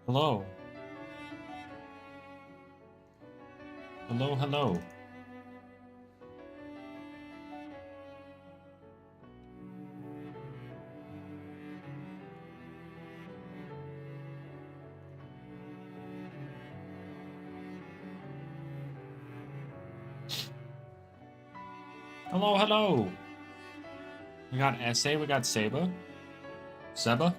Hello. Hello, hello. Hello, hello. We got Essay, we got Seba. Seba?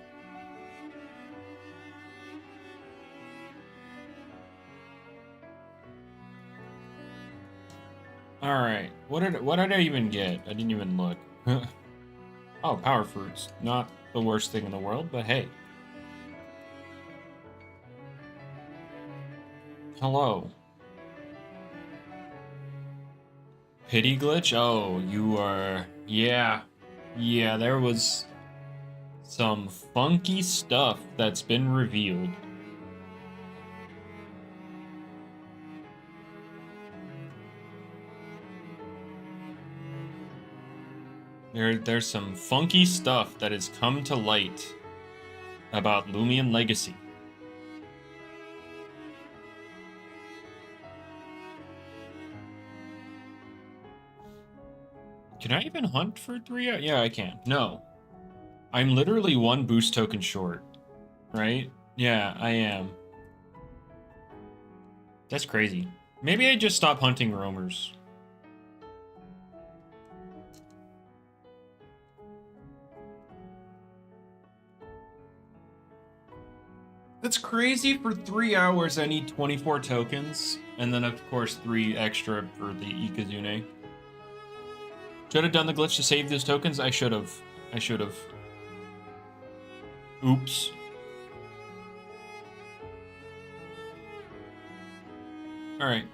Alright. What did I even get? I didn't even look. Oh, power fruits. Not the worst thing in the world, but hey. Hello. Pity glitch? Oh, you are... Yeah. Yeah, there was some funky stuff that's been revealed. There's some funky stuff that has come to light about Loomian Legacy. Can I even hunt for 3 hours? Yeah, I can. No. I'm literally 1 boost token short. Right? Yeah, I am. That's crazy. Maybe I just stop hunting roamers. That's crazy. For 3 hours, I need 24 tokens. And then, of course, 3 extra for the Ikazune. Should have done the glitch to save those tokens? I should have. I should have. Oops. Alright.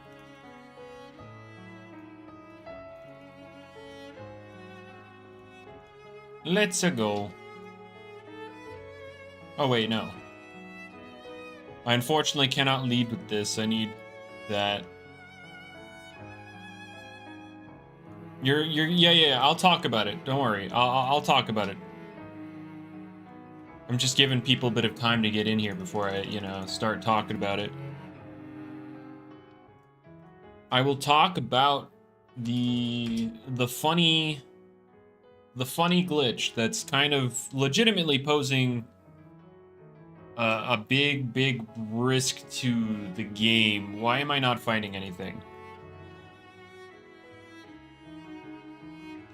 Let's go. Oh, wait, no. I unfortunately cannot lead with this. I need that. Yeah, I'll talk about it. Don't worry. I'll talk about it. I'm just giving people a bit of time to get in here before I, start talking about it. I will talk about the funny glitch that's kind of legitimately posing a big risk to the game. Why am I not finding anything?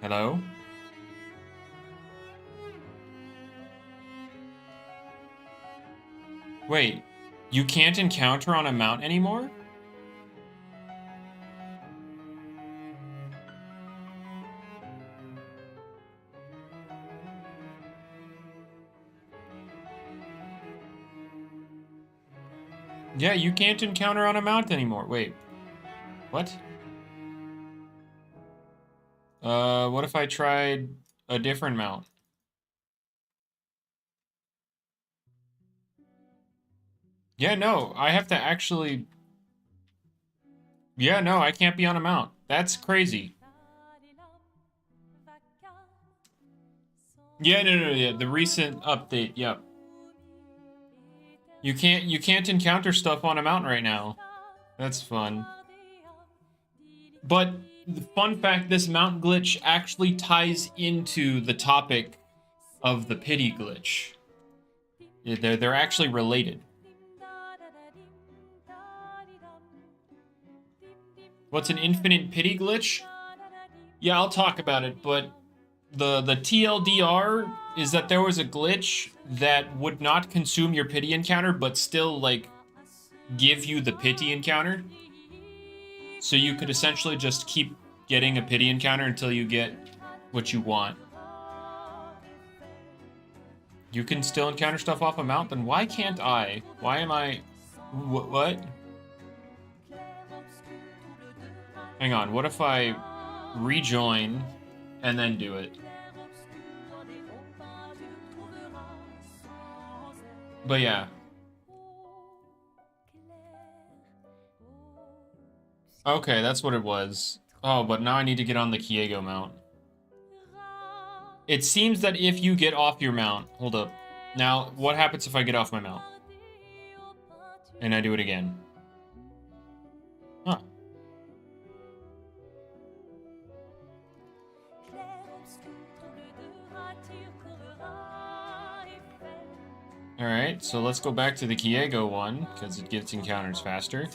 Hello? Wait, you can't encounter on a mount anymore? Yeah, you can't encounter on a mount anymore. Wait. What? What if I tried a different mount? Yeah, no, I have to actually... Yeah, no, I can't be on a mount. That's crazy. Yeah, no, yeah, the recent update, yep. You can't encounter stuff on a mount right now. That's fun. But the fun fact, this mount glitch actually ties into the topic of the pity glitch. They're actually related. What's an infinite pity glitch? Yeah, I'll talk about it, but the TLDR is that there was a glitch that would not consume your pity encounter, but still, like, give you the pity encounter. So you could essentially just keep getting a pity encounter until you get what you want. You can still encounter stuff off a mount, then why can't I? Why am I... What? Hang on, what if I rejoin and then do it? But yeah. Okay, that's what it was. Oh, but now I need to get on the Kiego mount. It seems that if you get off your mount... Hold up. Now, what happens if I get off my mount? And I do it again. Huh. Alright, so let's go back to the Kiego one, because it gets encounters faster.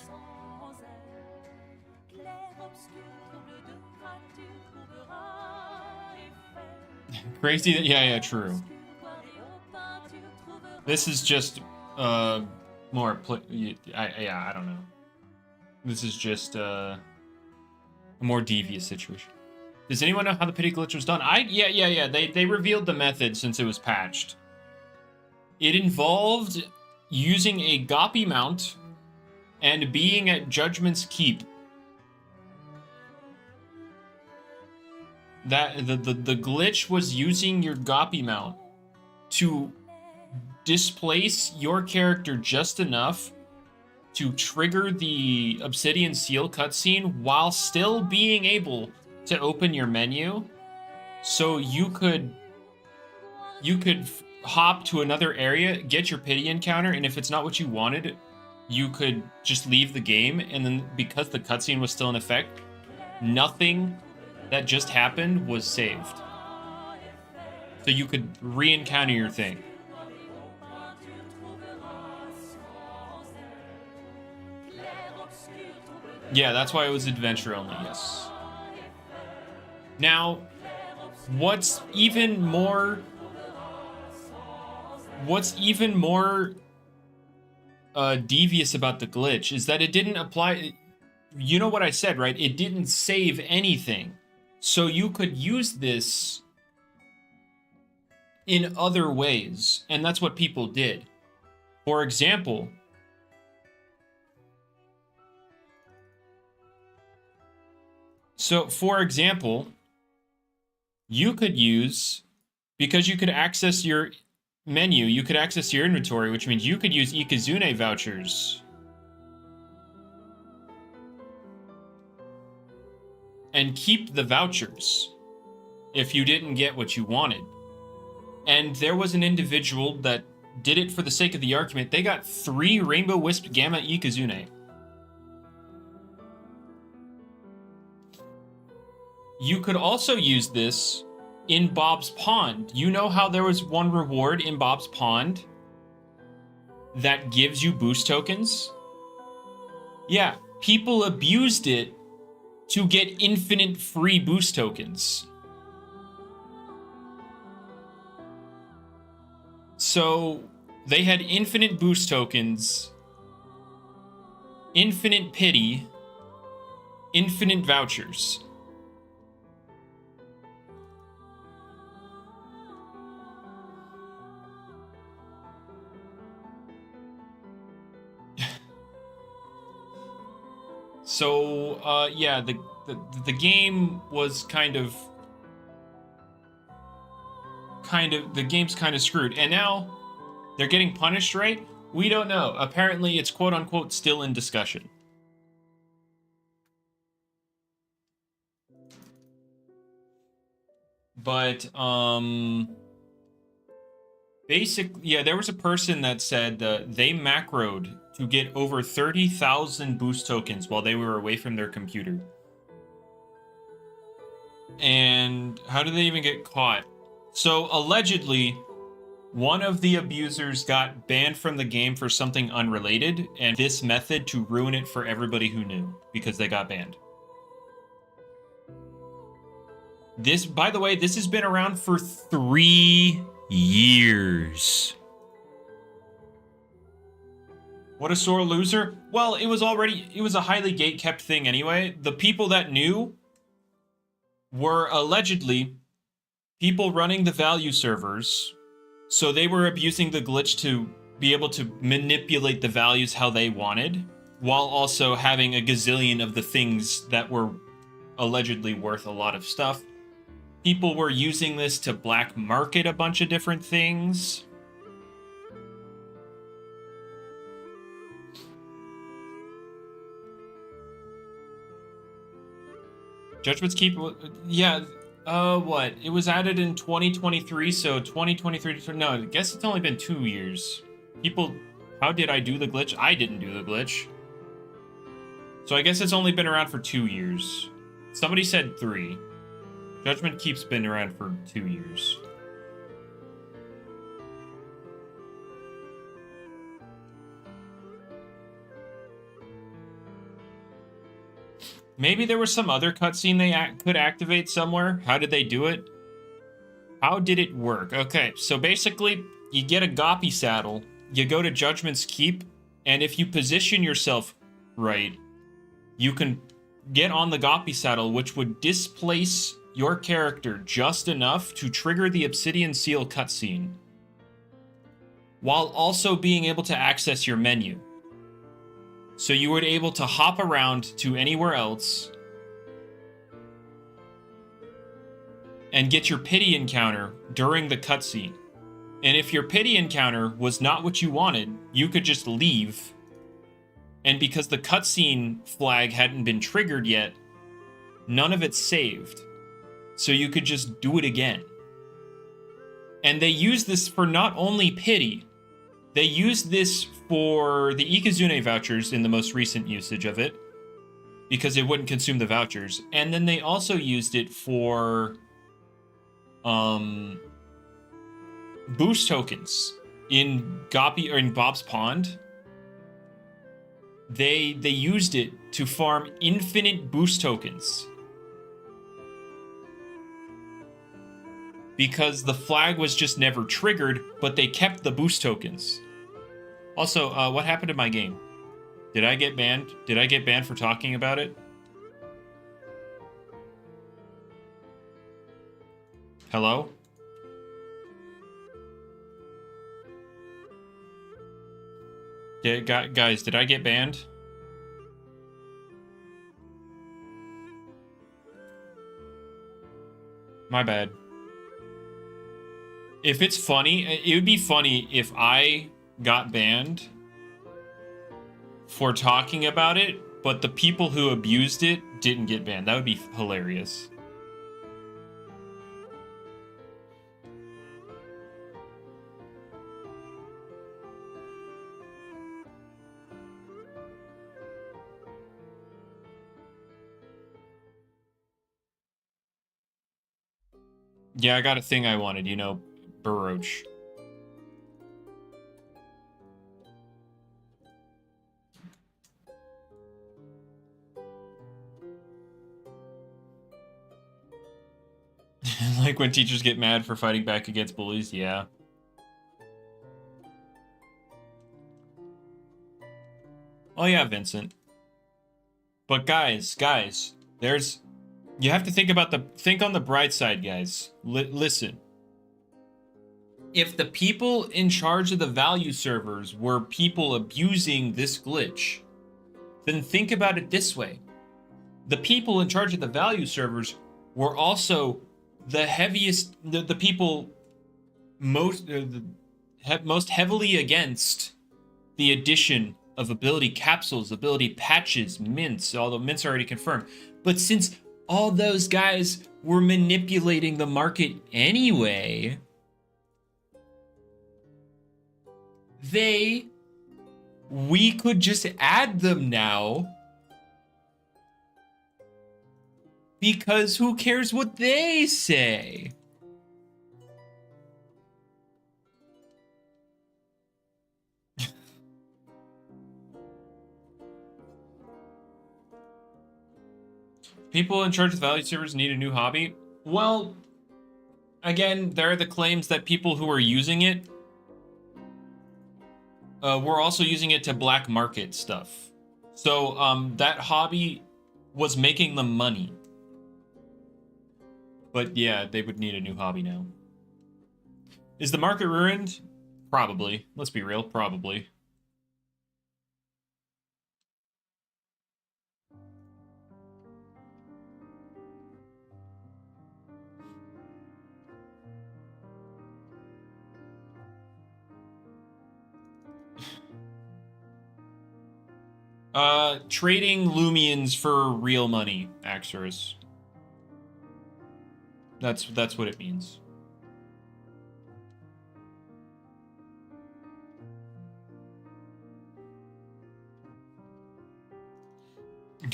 Crazy that, yeah, true. This is just, more, I don't know. This is just, a more devious situation. Does anyone know how the pity glitch was done? Yeah, they revealed the method since it was patched. It involved using a Goppy mount and being at Judgment's Keep. That the glitch was using your Goppy mount to displace your character just enough to trigger the Obsidian Seal cutscene while still being able to open your menu, so you could hop to another area, get your pity encounter, and if it's not what you wanted, you could just leave the game, and then because the cutscene was still in effect, nothing that just happened was saved. So you could re-encounter your thing. Yeah, that's why it was adventure only, yes. Now, what's even more devious about the glitch is that it didn't apply. You know what I said, right? It didn't save anything. So you could use this in other ways, and that's what people did. For example, you could use, because you could access your menu, you could access your inventory, which means you could use Ikazune vouchers and keep the vouchers if you didn't get what you wanted. And there was an individual that did it for the sake of the argument. They got 3 Rainbow Wisp Gamma Ikazune. You could also use this in Bob's Pond. You know how there was one reward in Bob's Pond that gives you boost tokens? Yeah, people abused it to get infinite free boost tokens. So they had infinite boost tokens, infinite pity, infinite vouchers. So, yeah, the game was the game's kind of screwed. And now they're getting punished, right? We don't know. Apparently it's quote unquote still in discussion. But, basically, yeah, there was a person that said they macroed to get over 30,000 boost tokens while they were away from their computer. And how did they even get caught? So, allegedly, one of the abusers got banned from the game for something unrelated, and this method to ruin it for everybody who knew, because they got banned. This, by the way, this has been around for 3 years. What a sore loser. Well, it was a highly gate-kept thing anyway. The people that knew were allegedly people running the value servers, so they were abusing the glitch to be able to manipulate the values how they wanted, while also having a gazillion of the things that were allegedly worth a lot of stuff. People were using this to black market a bunch of different things. Judgment's Keep, yeah, what? It was added in 2023, so 2023, no, I guess it's only been 2 years. People How did I do the glitch? I didn't do the glitch. So I guess it's only been around for 2 years. Somebody said 3. Judgment Keep's been around for 2 years. Maybe there was some other cutscene they could activate somewhere. How did they do it? How did it work? Okay, so basically, you get a Goppy saddle, you go to Judgment's Keep, and if you position yourself right, you can get on the Goppy saddle, which would displace your character just enough to trigger the Obsidian Seal cutscene, while also being able to access your menu. So you were able to hop around to anywhere else and get your pity encounter during the cutscene. And if your pity encounter was not what you wanted, you could just leave. And because the cutscene flag hadn't been triggered yet, none of it saved. So you could just do it again. And they use this for not only pity, they used this for the Ikazune vouchers in the most recent usage of it, because it wouldn't consume the vouchers. And then they also used it for boost tokens in Goppy or in Bob's Pond. They used it to farm infinite boost tokens, because the flag was just never triggered, but they kept the boost tokens. Also, what happened to my game? Did I get banned? Did I get banned for talking about it? Hello? Guys, did I get banned? My bad. If it's funny, it would be funny if I got banned for talking about it, but the people who abused it didn't get banned. That would be hilarious. Yeah, I got a thing I wanted, you know, Baroche. Like when teachers get mad for fighting back against bullies, yeah. Oh yeah, Vincent. But guys, there's... You have to think on the bright side, guys. Listen. If the people in charge of the value servers were people abusing this glitch, then think about it this way. The people in charge of the value servers were also the heaviest, the people most heavily against the addition of ability capsules, ability patches, mints, although mints are already confirmed. But since all those guys were manipulating the market anyway, we could just add them now, because who cares what they say? People in charge of value servers need a new hobby. Well, again, there are the claims that people who are using it were also using it to black market stuff. So that hobby was making them money. But yeah, they would need a new hobby now. Is the market ruined? Probably. Let's be real, probably. Trading Loomians for real money, Axorus. That's what it means.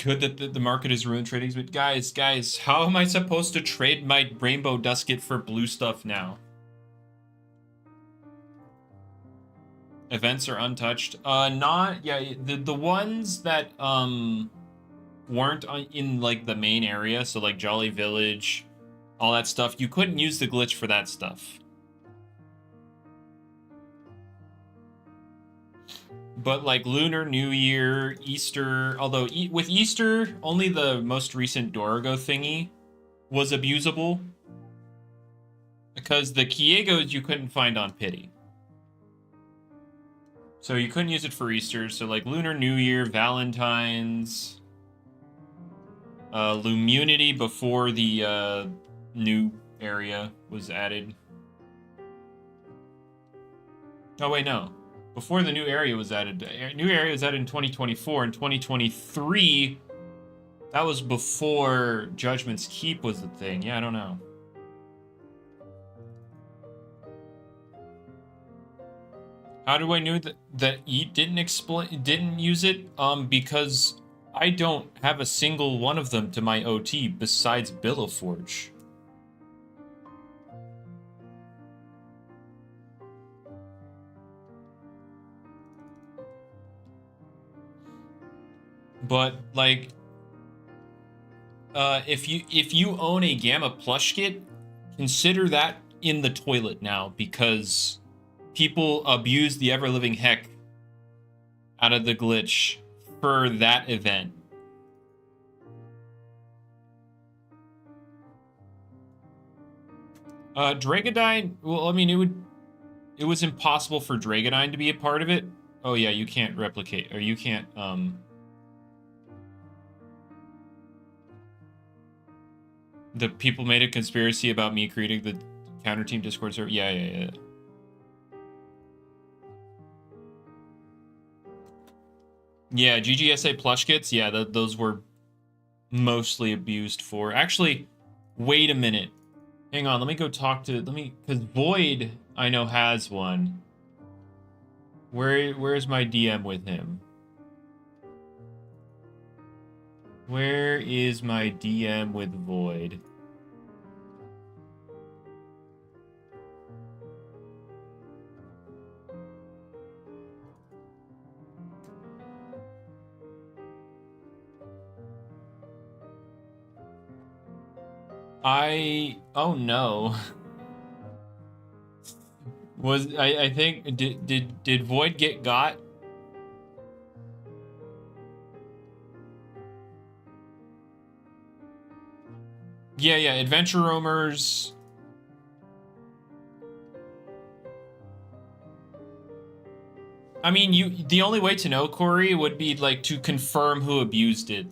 Good that the market is ruined trading. But guys, how am I supposed to trade my rainbow dusket for blue stuff now? Events are untouched. The ones that weren't in like the main area, so like Jolly Village, all that stuff, you couldn't use the glitch for that stuff. But like Lunar New Year, Easter, although with Easter, only the most recent Dorigo thingy was abusable. Because the Kiegos you couldn't find on Pity. So you couldn't use it for Easter. So like Lunar New Year, Valentine's, Lumunity before the new area was added. Oh wait, no. Before the new area was added. The new area was added in 2024. In 2023, that was before Judgment's Keep was the thing. Yeah, I don't know. How do I know that Eat didn't use it? Because I don't have a single one of them to my OT besides Billowforge. But like, if you own a Gamma plush kit, consider that in the toilet now, because people abuse the ever-living heck out of the glitch for that event. Dragodine, well, I mean, it was impossible for Dragodine to be a part of it. Oh yeah, you can't replicate, or you can't, the people made a conspiracy about me creating the counter team Discord server. Yeah. Yeah, GGSA plush kits. Yeah, those were mostly abused for. Actually, wait a minute. Hang on, let me go talk to. Because Void, I know, has one. Where's my DM with him? Where is my DM with Void? Oh no. I think did Void get got? Yeah, Adventure Roamers. I mean, the only way to know, Corey, would be like to confirm who abused it.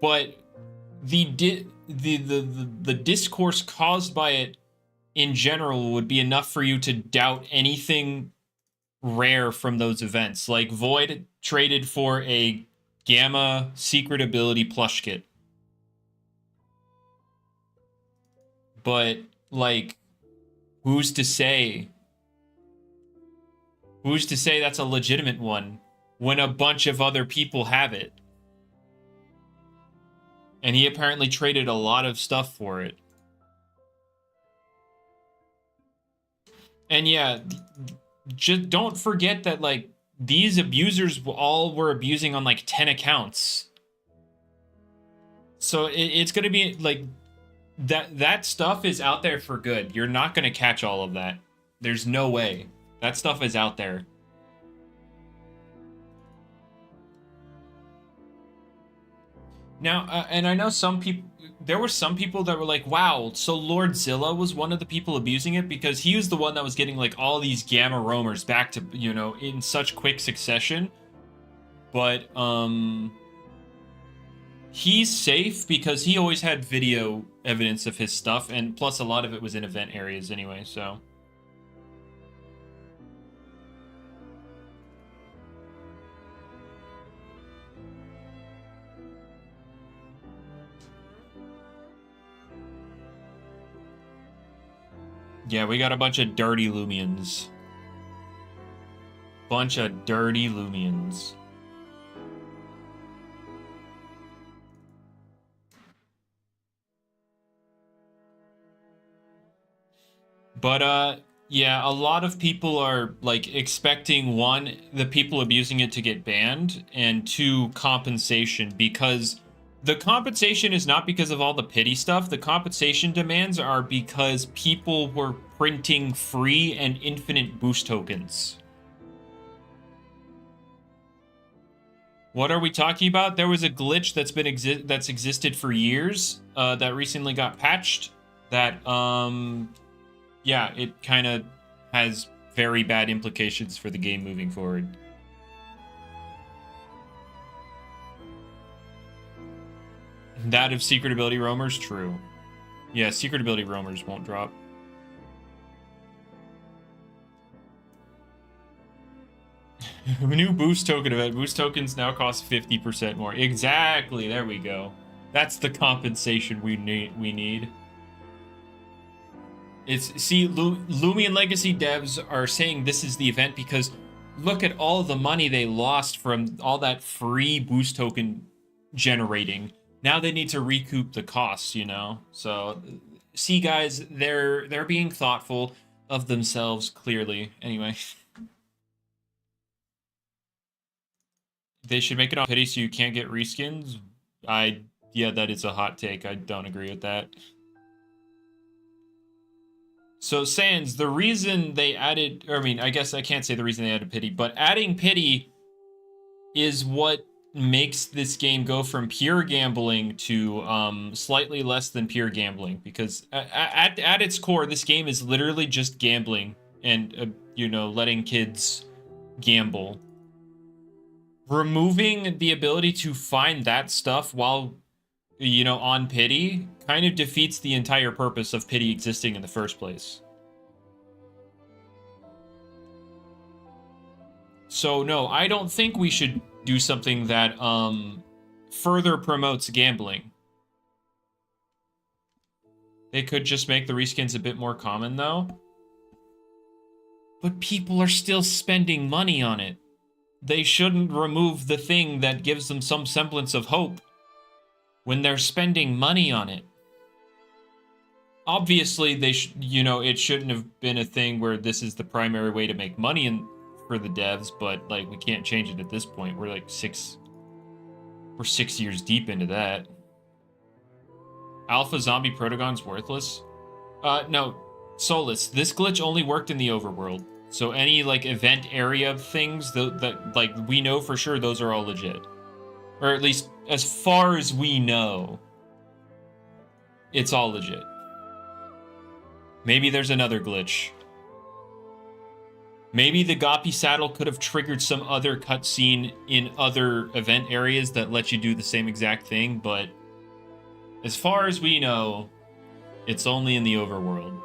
But the discourse caused by it in general would be enough for you to doubt anything rare from those events. Like Void traded for a Gamma secret ability plush kit. But like, who's to say? Who's to say that's a legitimate one when a bunch of other people have it? And he apparently traded a lot of stuff for it. And yeah, just don't forget that, like, these abusers all were abusing on, like, 10 accounts. So it's going to be, like, that stuff is out there for good. You're not going to catch all of that. There's no way. That stuff is out there. Now, and I know some people, there were some people that were like, wow, so Lord Zilla was one of the people abusing it, because he was the one that was getting like all these Gamma roamers back to, you know, in such quick succession. But he's safe because he always had video evidence of his stuff, and plus a lot of it was in event areas anyway, so. Yeah, we got a bunch of dirty Loomians. Bunch of dirty Loomians. But yeah, a lot of people are like expecting one, the people abusing it to get banned, and two, compensation, because the compensation is not because of all the pity stuff. The compensation demands are because people were printing free and infinite boost tokens. What are we talking about? There was a glitch that's been that's existed for years that recently got patched that yeah, it kind of has very bad implications for the game moving forward. That of secret ability roamers, true. Yeah, secret ability roamers won't drop. New boost token event. Boost tokens now cost 50% more. Exactly, there we go. That's the compensation we need. See, Loomian Legacy devs are saying this is the event because look at all the money they lost from all that free boost token generating. Now they need to recoup the costs, you know? So, see, guys, they're being thoughtful of themselves, clearly. Anyway. They should make it on pity so you can't get reskins. Yeah, that is a hot take. I don't agree with that. So, Sans, the reason they added, or I mean, I guess I can't say the reason they added pity, but adding pity is what makes this game go from pure gambling to slightly less than pure gambling. Because at its core, this game is literally just gambling and, you know, letting kids gamble. Removing the ability to find that stuff while, you know, on pity kind of defeats the entire purpose of pity existing in the first place. So no, I don't think we should do something that further promotes gambling. They could just make the reskins a bit more common though. But people are still spending money on it. They shouldn't remove the thing that gives them some semblance of hope when they're spending money on it. Obviously, you know, it shouldn't have been a thing where this is the primary way to make money for the devs, but like we can't change it at this point. We're 6 years deep into that. Alpha Zombie Protagon's worthless? No, Solus. This glitch only worked in the overworld. So any like event area things that like we know for sure those are all legit. Or at least as far as we know, it's all legit. Maybe there's another glitch. Maybe the Goppy saddle could have triggered some other cutscene in other event areas that let you do the same exact thing, but as far as we know, it's only in the overworld.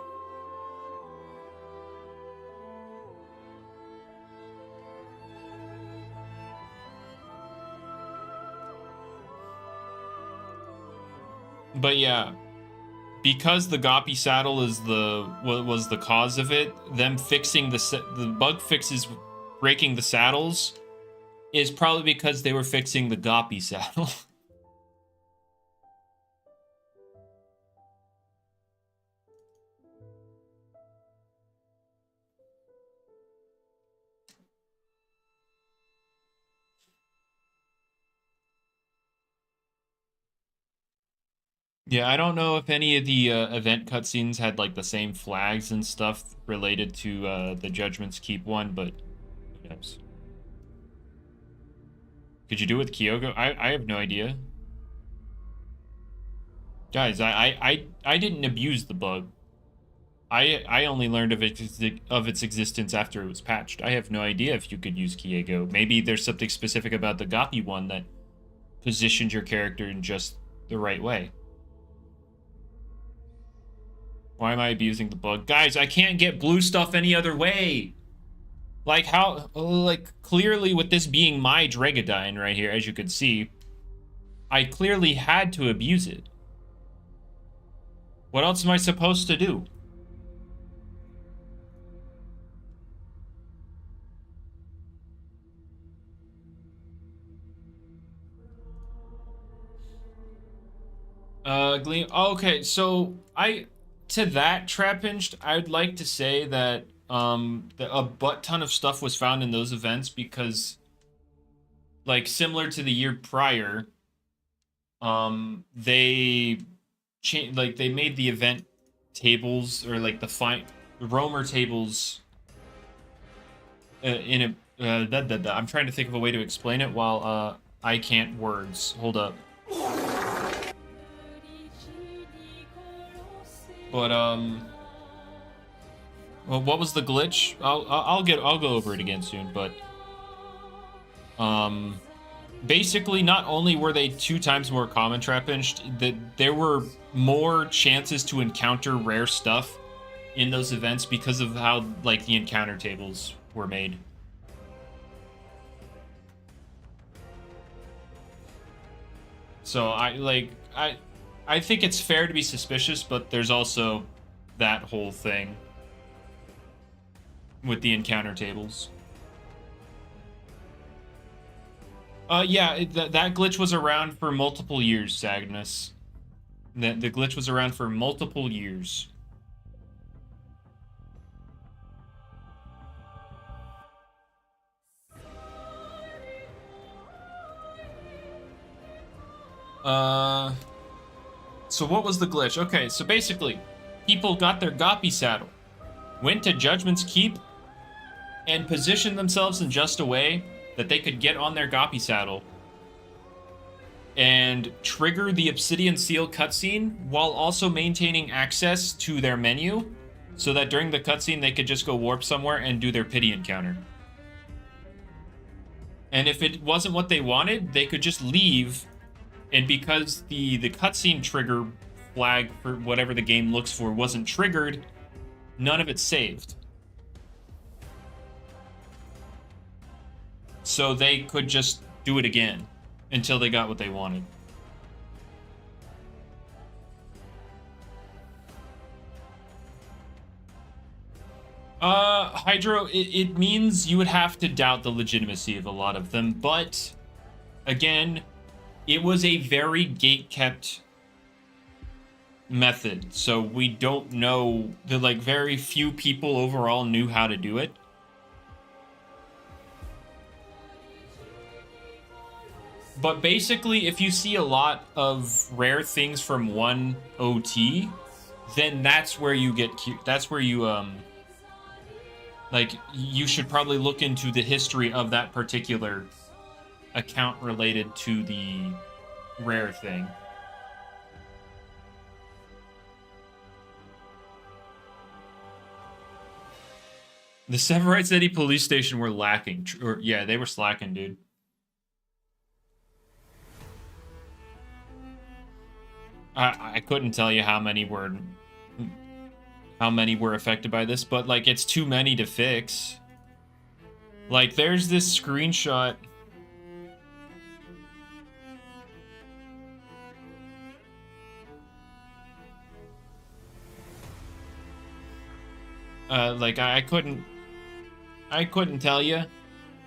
But yeah, because the Goppy saddle is was the cause of it, them fixing the bug fixes breaking the saddles is probably because they were fixing the Goppy saddle. Yeah, I don't know if any of the event cutscenes had like the same flags and stuff related to the Judgment's Keep one, but who knows? Could you do it with Kyogo? I have no idea. Guys, I didn't abuse the bug. I only learned of its existence after it was patched. I have no idea if you could use Kyogo. Maybe there's something specific about the Goppy one that positioned your character in just the right way. Why am I abusing the bug? Guys, I can't get blue stuff any other way. Like, how... Like, clearly with this being my Dregadine right here, as you can see, I clearly had to abuse it. What else am I supposed to do? Gleam... Okay, so, to that, Trappinched, I'd like to say that a butt ton of stuff was found in those events because, like, similar to the year prior, they they made the event tables, or like the roamer tables in a I'm trying to think of a way to explain it while I can't words. Hold up. But well, what was the glitch? I'll go over it again soon, but basically, not only were they 2 times more common, Trappinched, that there were more chances to encounter rare stuff in those events because of how, like, the encounter tables were made. So I think it's fair to be suspicious, but there's also that whole thing with the encounter tables. Yeah, that glitch was around for multiple years, Sagnus. The glitch was around for multiple years. So what was the glitch? Okay, so basically, people got their Goppy saddle, went to Judgment's Keep, and positioned themselves in just a way that they could get on their Goppy saddle and trigger the Obsidian Seal cutscene while also maintaining access to their menu, so that during the cutscene they could just go warp somewhere and do their pity encounter. And if it wasn't what they wanted, they could just leave, and because the cutscene trigger flag for whatever the game looks for wasn't triggered, none of it saved. So they could just do it again until they got what they wanted. Hydro, it means you would have to doubt the legitimacy of a lot of them, but again, it was a very gate-kept method, so we don't know. Like, very few people overall knew how to do it. But basically, if you see a lot of rare things from one OT, then that's where you get... That's where you, like, you should probably look into the history of that particular account related to the rare thing. The Severite City police station were lacking. Yeah, they were slacking, dude. I couldn't tell you how many were affected by this, but, like, it's too many to fix. Like, there's this screenshot. Like, I couldn't tell you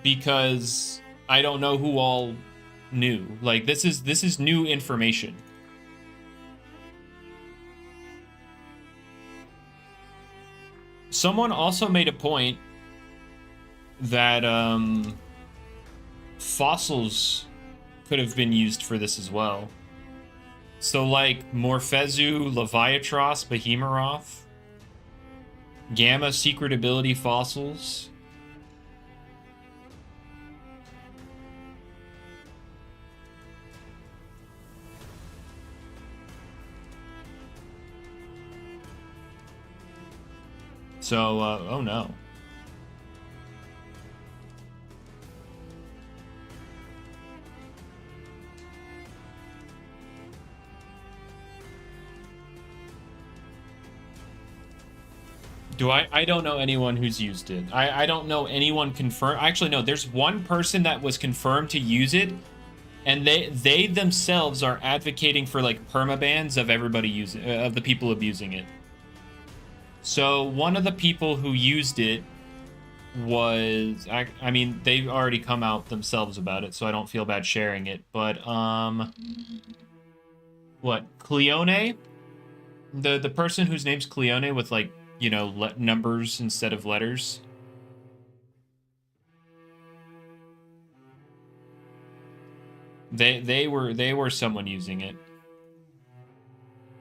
because I don't know who all knew. Like, this is new information. Someone also made a point that fossils could have been used for this as well. So, like, Morphezu, Leviatros, Behemoth, Gamma secret ability fossils. So, oh no. I don't know anyone who's used it. I don't know anyone confirmed. Actually, no, there's one person that was confirmed to use it, and they themselves are advocating for, like, permabans of everybody using, of the people abusing it. So one of the people who used it was, I mean, they've already come out themselves about it, so I don't feel bad sharing it. But what, Cleone? The person whose name's Cleone with like, you know, numbers instead of letters. They were someone using it.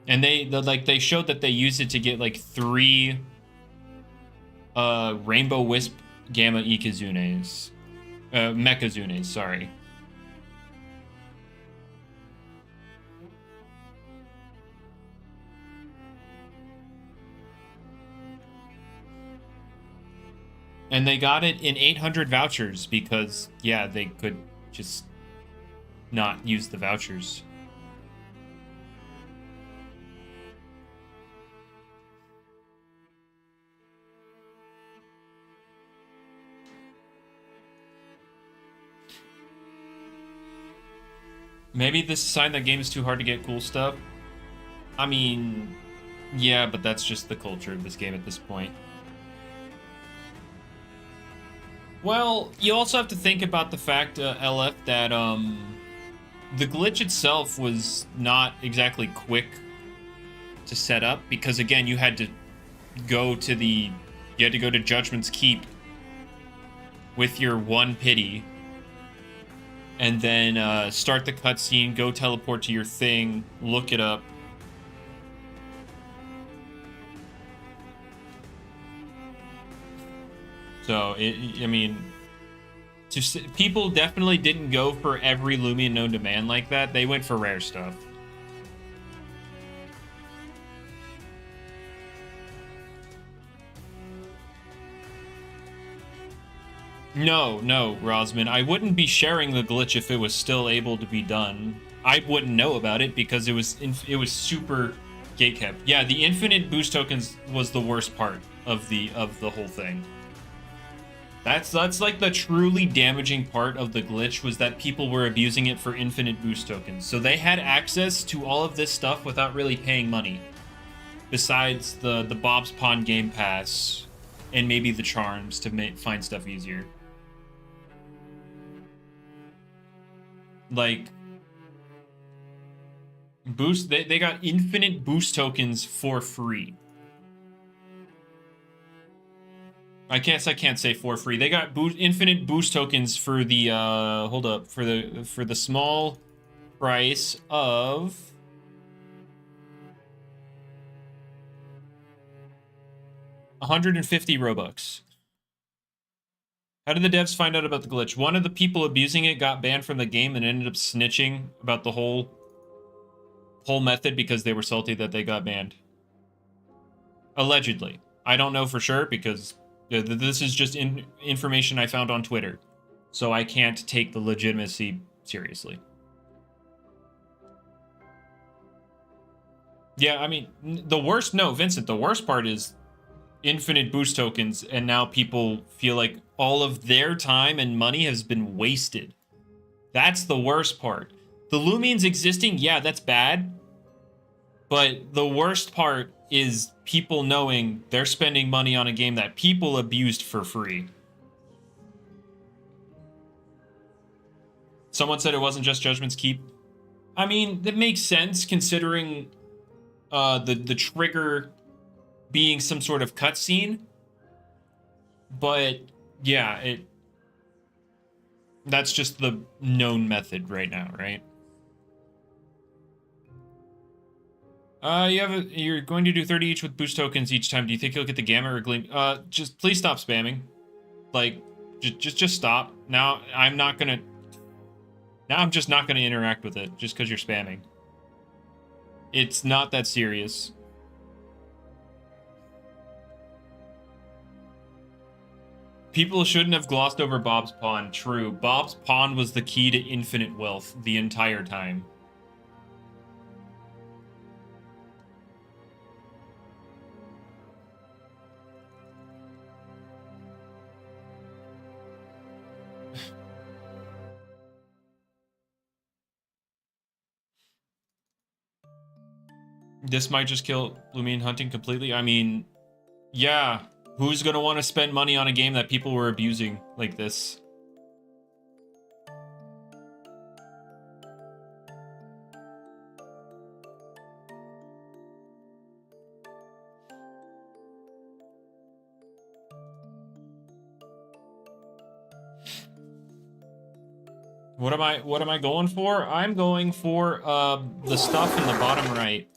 And they showed that they used it to get like 3 Rainbow Wisp Gamma Ikazunes. Mekazunes, sorry. And they got it in 800 vouchers because, yeah, they could just not use the vouchers. Maybe this is a sign that game is too hard to get cool stuff. I mean, yeah, but that's just the culture of this game at this point. Well, you also have to think about the fact, LF, that the glitch itself was not exactly quick to set up because, again, you had to go to Judgment's Keep with your 1 pity and then start the cutscene, go teleport to your thing, look it up. So, I mean, people definitely didn't go for every Loomian known to man like that. They went for rare stuff. No, Rosman. I wouldn't be sharing the glitch if it was still able to be done. I wouldn't know about it because it was super gatekept. Yeah, the infinite boost tokens was the worst part of the whole thing. That's like the truly damaging part of the glitch was that people were abusing it for infinite boost tokens. So they had access to all of this stuff without really paying money. Besides the Bob's Pawn Game Pass and maybe the charms to find stuff easier. Like boost, they got infinite boost tokens for free. I can't say for free. They got infinite boost tokens for the for the small price of $150 Robux. How did the devs find out about the glitch? One of the people abusing it got banned from the game and ended up snitching about the whole method because they were salty that they got banned. Allegedly. I don't know for sure because this is just information I found on Twitter. So I can't take the legitimacy seriously. Yeah, I mean, Vincent, the worst part is infinite boost tokens, and now people feel like all of their time and money has been wasted. That's the worst part. The Loomians existing, yeah, that's bad. But the worst part is people knowing they're spending money on a game that people abused for free. Someone said it wasn't just Judgment's Keep. I mean, that makes sense considering the trigger being some sort of cutscene. But yeah, that's just the known method right now, right? You're going to do 30 each with boost tokens each time. Do you think you'll get the gamma or gleam? Just please stop spamming. Like, just stop. Now I'm just not gonna interact with it just because you're spamming. It's not that serious. People shouldn't have glossed over Bob's Pawn. True. Bob's Pawn was the key to infinite wealth the entire time. This might just kill Loomian hunting completely. I mean, yeah. Who's gonna want to spend money on a game that people were abusing like this? What am I going for? I'm going for the stuff in the bottom right.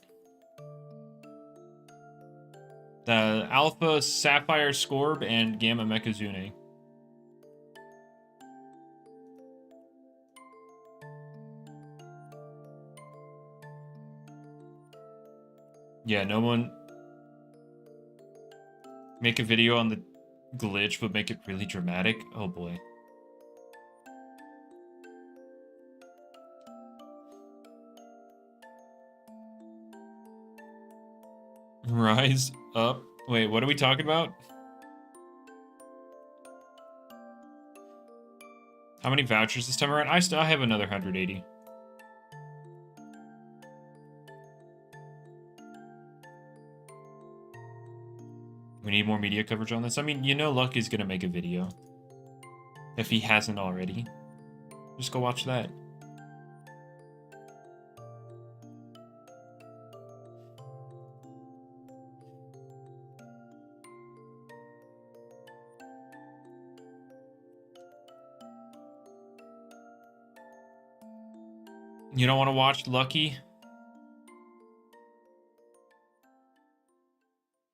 The Alpha Sapphire Scorb and Gamma Mechazune. Yeah, no one... Make a video on the glitch, but make it really dramatic? Oh boy. Rise up. Wait, what are we talking about? How many vouchers this time around? I still have another 180. We need more media coverage on this. I mean, you know Luck is going to make a video. If he hasn't already. Just go watch that. You don't want to watch Lucky?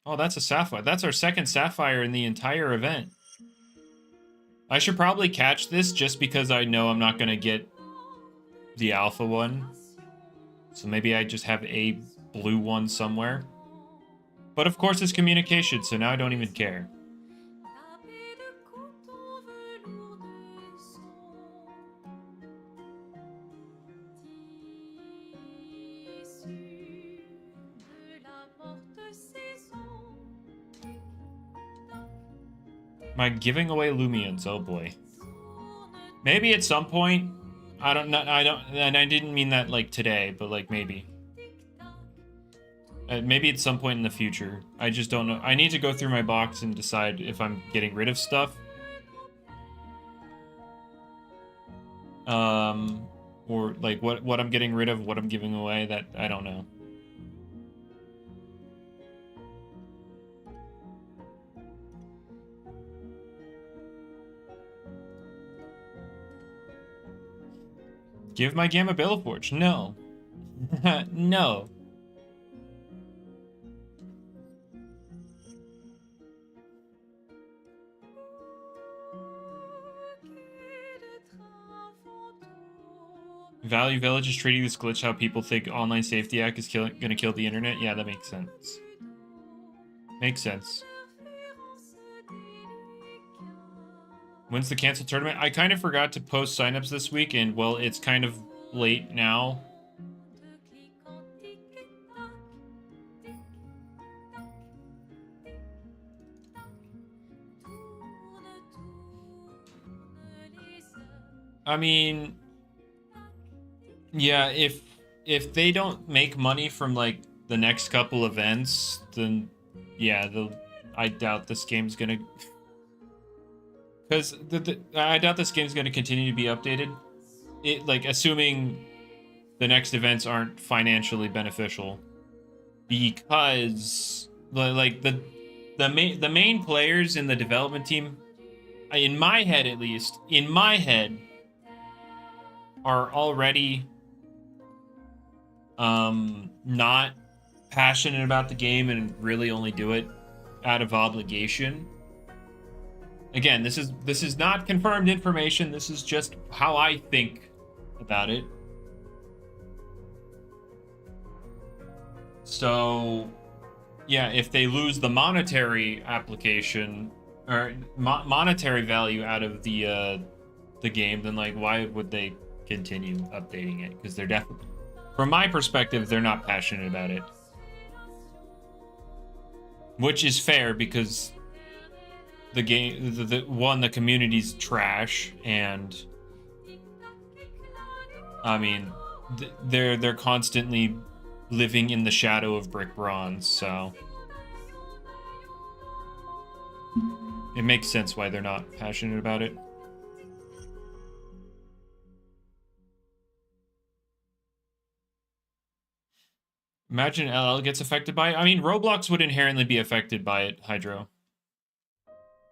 Oh, that's a Sapphire. That's our second Sapphire in the entire event. I should probably catch this just because I know I'm not going to get the Alpha one. So maybe I just have a blue one somewhere. But of course it's communication, so now I don't even care. Am I giving away Loomians? Oh boy. Maybe at some point. And I didn't mean that like today, but like maybe. Maybe at some point in the future. I just don't know. I need to go through my box and decide if I'm getting rid of stuff. Or like what I'm getting rid of, what I'm giving away, that I don't know. Give my Gamma Bellaforge. No. No. Value Village is treating this glitch how people think Online Safety Act is gonna kill the internet. Yeah, that makes sense. Makes sense. When's the canceled tournament? I kind of forgot to post signups this week, and well, it's kind of late now. I mean, yeah, if they don't make money from like the next couple events, then yeah, I doubt this game's gonna. Because I doubt this game's going to continue to be updated. Like, assuming the next events aren't financially beneficial. Because, like, the main players in the development team, in my head at least, are already not passionate about the game and really only do it out of obligation. Again, this is not confirmed information. This is just how I think about it. So, yeah, if they lose the monetary application or monetary value out of the game, then like why would they continue updating it? Because they're definitely, from my perspective, they're not passionate about it, which is fair because the game, the community's trash, and I mean, they're constantly living in the shadow of Brick Bronze, so it makes sense why they're not passionate about it. Imagine LL gets affected by it. I mean, Roblox would inherently be affected by it, Hydro.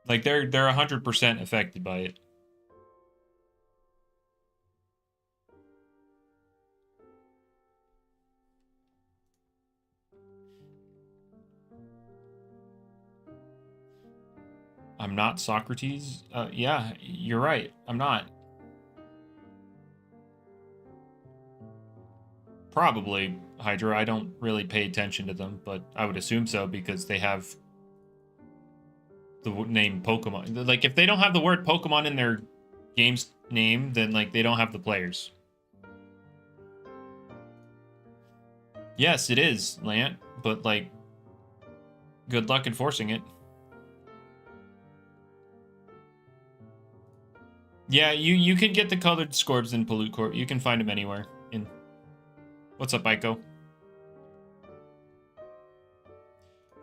Like, they're 100% affected by it. I'm not Socrates. Yeah, you're right. I'm not. Probably Hydra. I don't really pay attention to them, but I would assume so because they have the name Pokemon. Like, if they don't have the word Pokemon in their game's name, then, like, they don't have the players. Yes, it is, Lant, but, like, good luck enforcing it. Yeah, you can get the colored Scorbs in Pollute Corp. You can find them anywhere. What's up, Aiko?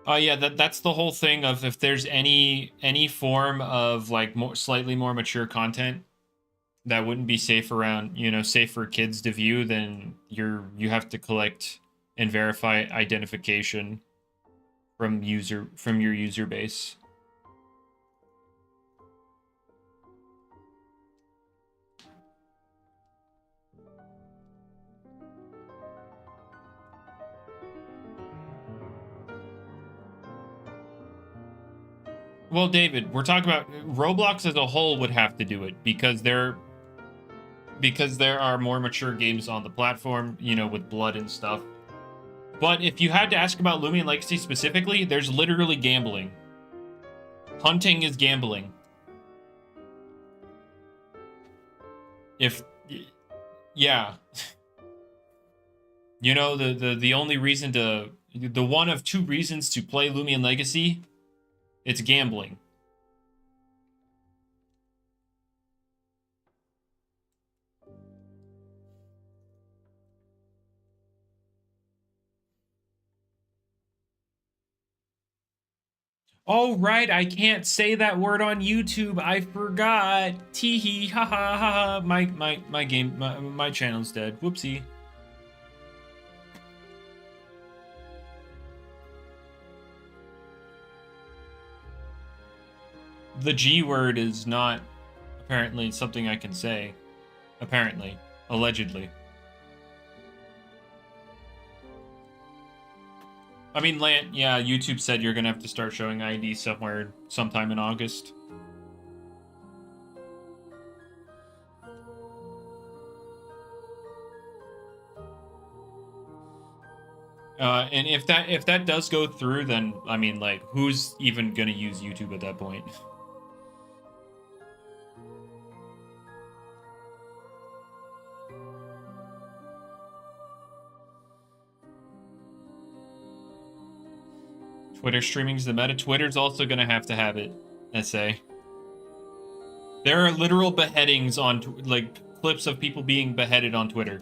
Yeah, that's the whole thing of if there's any form of like slightly more mature content that wouldn't be safe around, safe for kids to view, then you have to collect and verify identification from your user base. Well, David, we're talking about Roblox as a whole would have to do it because there are more mature games on the platform, with blood and stuff. But if you had to ask about Loomian Legacy specifically, there's literally gambling. Hunting is gambling. Yeah. The only reason the one of two reasons to play Loomian Legacy, it's gambling. Oh, right, I can't say that word on YouTube. I forgot. Teehee, ha ha ha ha. My channel's dead. Whoopsie. The G word is not apparently something I can say. Apparently. Allegedly. I mean, Lant, yeah, YouTube said you're gonna have to start showing ID somewhere sometime in August. And if that does go through, then I mean, like, who's even gonna use YouTube at that point? Twitter streaming's the meta. Twitter's also gonna have to have it. SA. There are literal beheadings on like clips of people being beheaded on Twitter.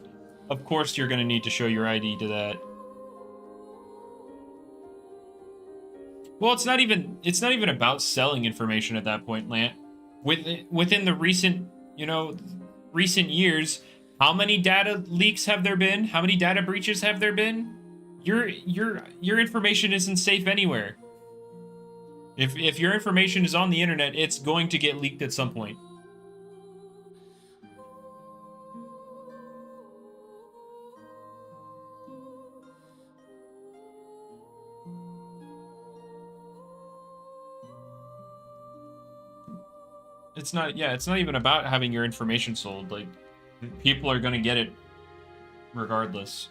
Of course, you're gonna need to show your ID to that. Well, it's not even about selling information at that point, Lant. Within the recent years, how many data leaks have there been? How many data breaches have there been? Your information isn't safe anywhere. If your information is on the internet, it's going to get leaked at some point. It's not even about having your information sold. Like, people are going to get it regardless.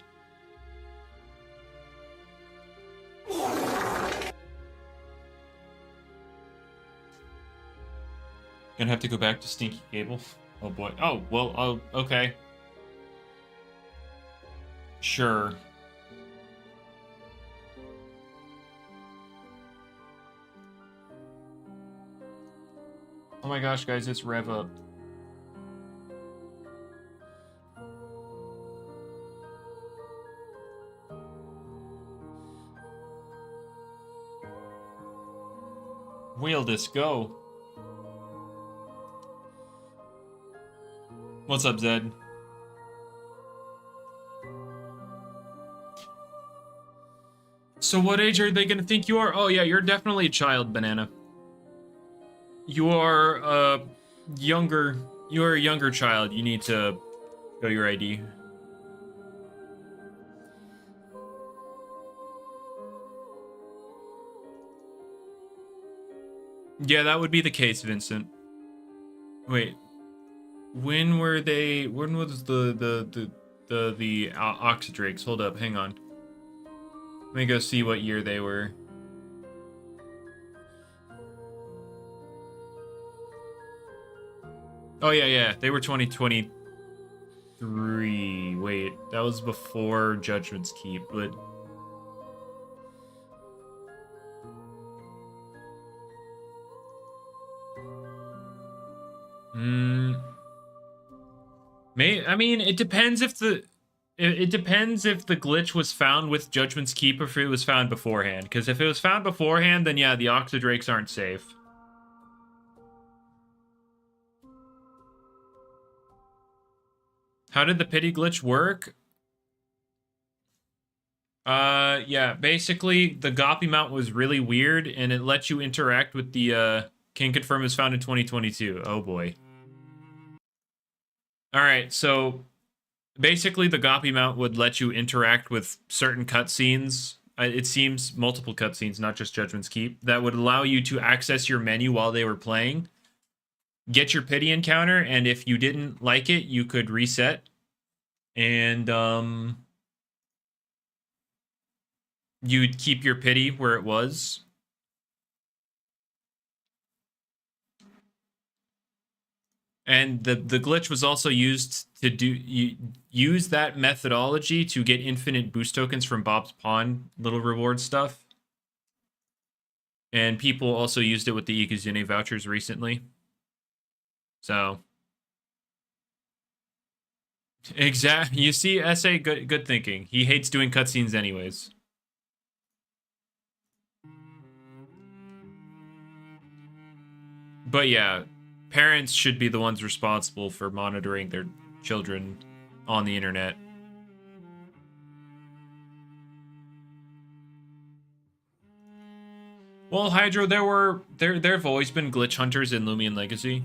Gonna have to go back to Stinky Cable. Oh boy. Oh, well, oh, okay. Sure. Oh my gosh, guys, it's Rev Up. Wheel this, go. What's up, Zed? So what age are they gonna think you are? Oh yeah, you're definitely a child, Banana. You're a younger child. You need to show your ID. Yeah, that would be the case, Vincent. Wait, when were they? When was the Oxydrakes? Hold up, hang on. Let me go see what year they were. Oh yeah, they were 2023. Wait, that was before Judgment's Keep, but hmm. I mean, it depends if it depends if the glitch was found with Judgment's Keep or if it was found beforehand. Because if it was found beforehand, then yeah, the Oxydrakes aren't safe. How did the pity glitch work? Yeah, basically the Goppy mount was really weird, and it let you interact with the can confirm is found in 2022. Oh boy. All right, so basically the Goppy mount would let you interact with certain cutscenes. It seems multiple cutscenes, not just Judgment's Keep, that would allow you to access your menu while they were playing, get your pity encounter, and if you didn't like it, you could reset. And you'd keep your pity where it was. And the glitch was also used to use that methodology to get infinite boost tokens from Bob's Pawn little reward stuff. And people also used it with the Ikazune vouchers recently. So exactly, you see, SA, good thinking. He hates doing cutscenes anyways. But yeah, parents should be the ones responsible for monitoring their children on the internet. Well, Hydro, there have always been glitch hunters in Loomian Legacy,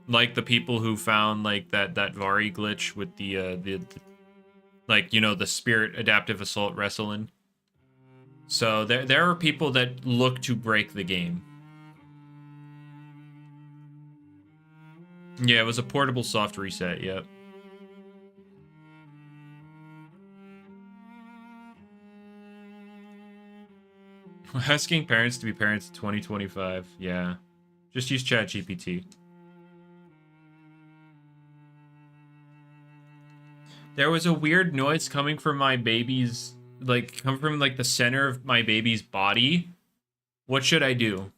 like the people who found like that Vari glitch with the like, you know, the Spirit Adaptive Assault wrestling. So there are people that look to break the game. Yeah, it was a portable soft reset. Yep. Asking parents to be parents in 2025. Yeah, just use ChatGPT. There was a weird noise coming from my baby's, like, coming from, like, the center of my baby's body. What should I do?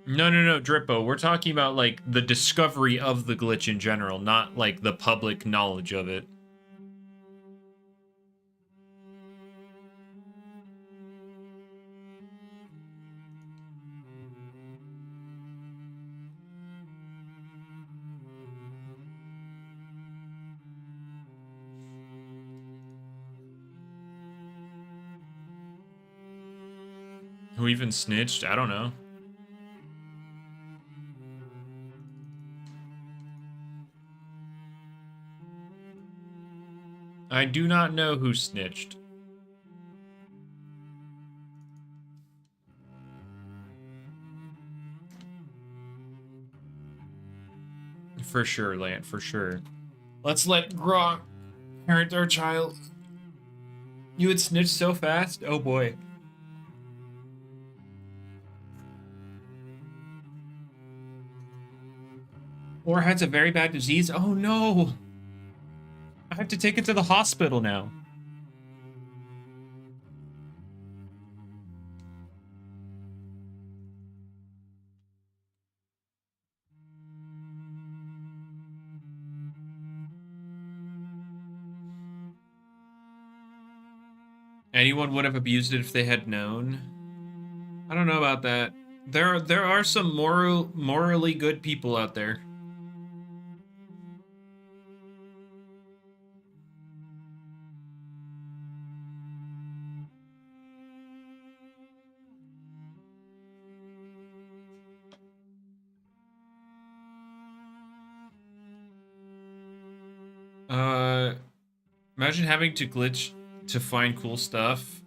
No, Drippo. We're talking about, like, the discovery of the glitch in general, not, like, the public knowledge of it. Who even snitched? I don't know. I do not know who snitched. For sure, Lant, for sure. Let's let Gronk parent our child. You would snitch so fast? Oh boy. Or has a very bad disease? Oh no! I have to take it to the hospital now. Anyone would have abused it if they had known. I don't know about that. There are some morally good people out there. Uh, Imagine having to glitch to find cool stuff.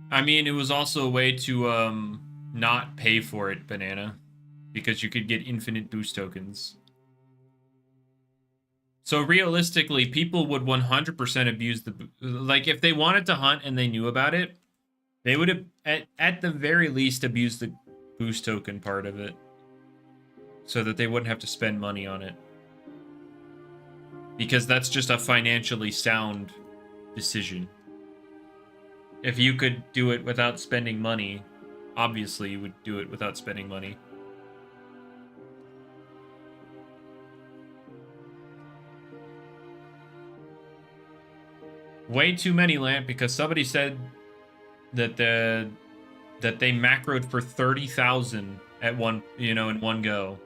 I mean, it was also a way to not pay for it, Banana, because you could get infinite boost tokens. So realistically, people would 100% abuse the... Like, if they wanted to hunt and they knew about it, they would have, at the very least, abused the boost token part of it. So that they wouldn't have to spend money on it. Because that's just a financially sound decision. If you could do it without spending money, obviously you would do it without spending money. Way too many, Lamp, because somebody said that they macroed for 30,000 at one, in one go.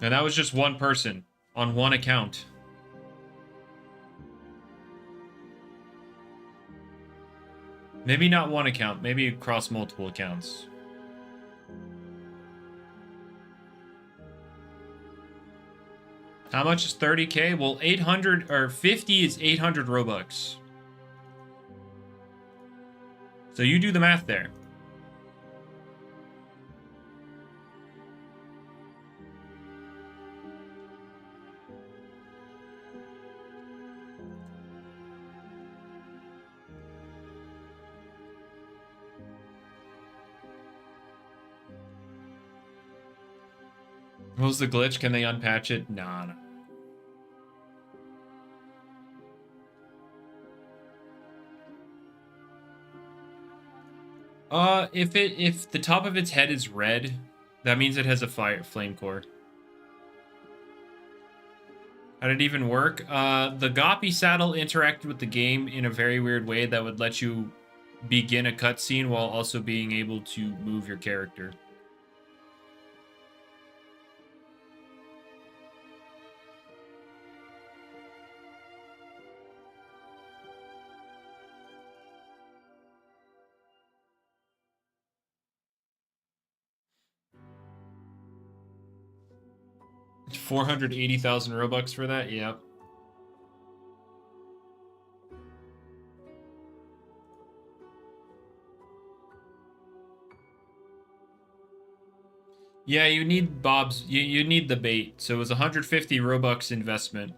And that was just one person on one account. Maybe not one account, maybe across multiple accounts. How much is 30k? Well, 800 or 50 is 800 Robux. So you do the math there. What was the glitch? Can they unpatch it? Nah. If the top of its head is red, that means it has a flame core. How did it even work? The Goppy saddle interacted with the game in a very weird way that would let you begin a cutscene while also being able to move your character. $480,000 Robux for that? Yep. Yeah, you need Bob's. You need the bait. So it was 150 Robux investment.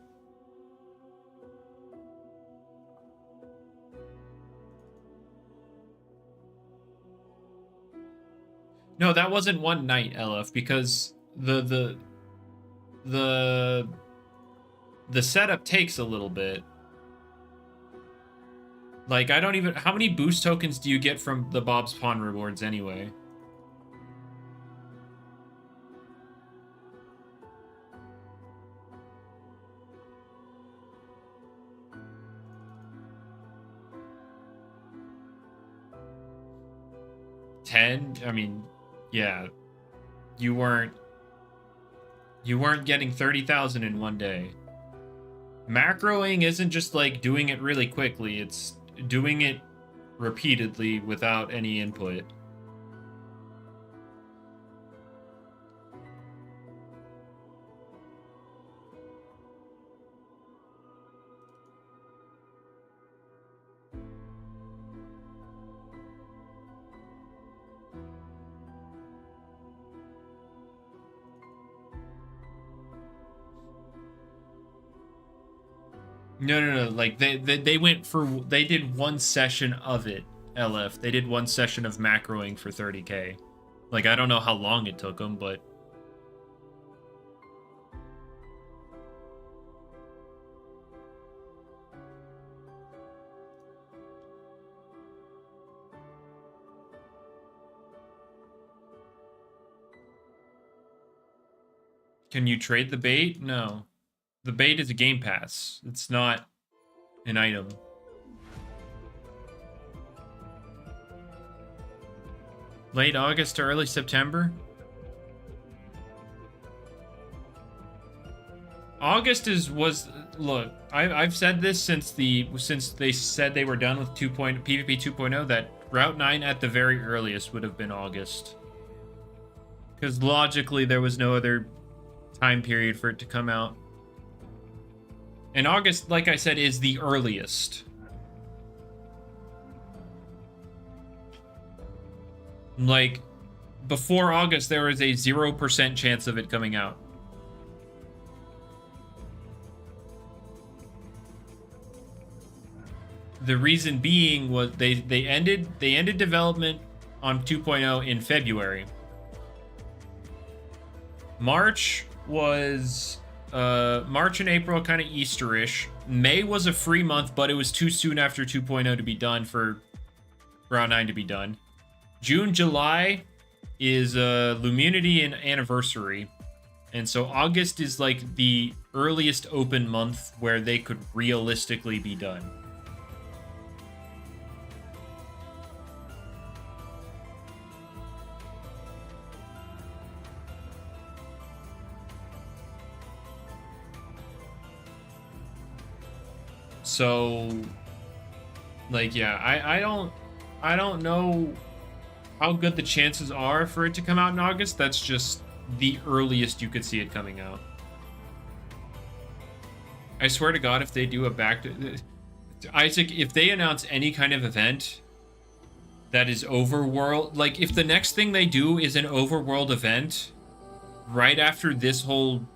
No, that wasn't one night, LF, because the setup takes a little bit. Like, I don't even... How many boost tokens do you get from the Bob's Pawn rewards anyway? I mean, yeah. You weren't getting 30,000 in one day. Macroing isn't just like doing it really quickly, it's doing it repeatedly without any input. No. Like they went for... They did one session of it, LF. They did one session of macroing for 30k. Like, I don't know how long it took them, but... Can you trade the bait? No. The bait is a game pass. It's not an item. Late August to early September? August look, I've said this since they said they were done with PvP 2.0 that Route 9 at the very earliest would have been August. Because logically there was no other time period for it to come out. And August, like I said, is the earliest. Like, before August, there was a 0% chance of it coming out. The reason being was they ended development on 2.0 in February. March was March and April kind of Easterish. May was a free month, but it was too soon after 2.0 to be done for Round 9 to be done. June, July is Lumunity and Anniversary. And so August is like the earliest open month where they could realistically be done. So, like, yeah, I don't know how good the chances are for it to come out in August. That's just the earliest you could see it coming out. I swear to God, if they do a Isaac, if they announce any kind of event that is overworld, like if the next thing they do is an overworld event right after this whole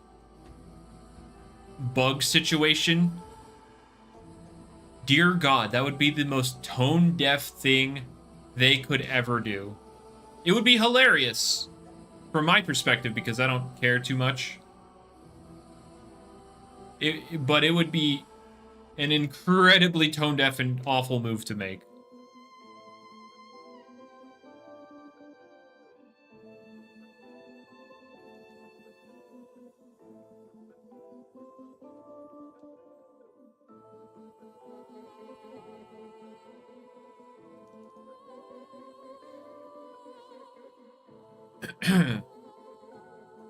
bug situation, dear God, that would be the most tone-deaf thing they could ever do. It would be hilarious from my perspective because I don't care too much. But it would be an incredibly tone-deaf and awful move to make.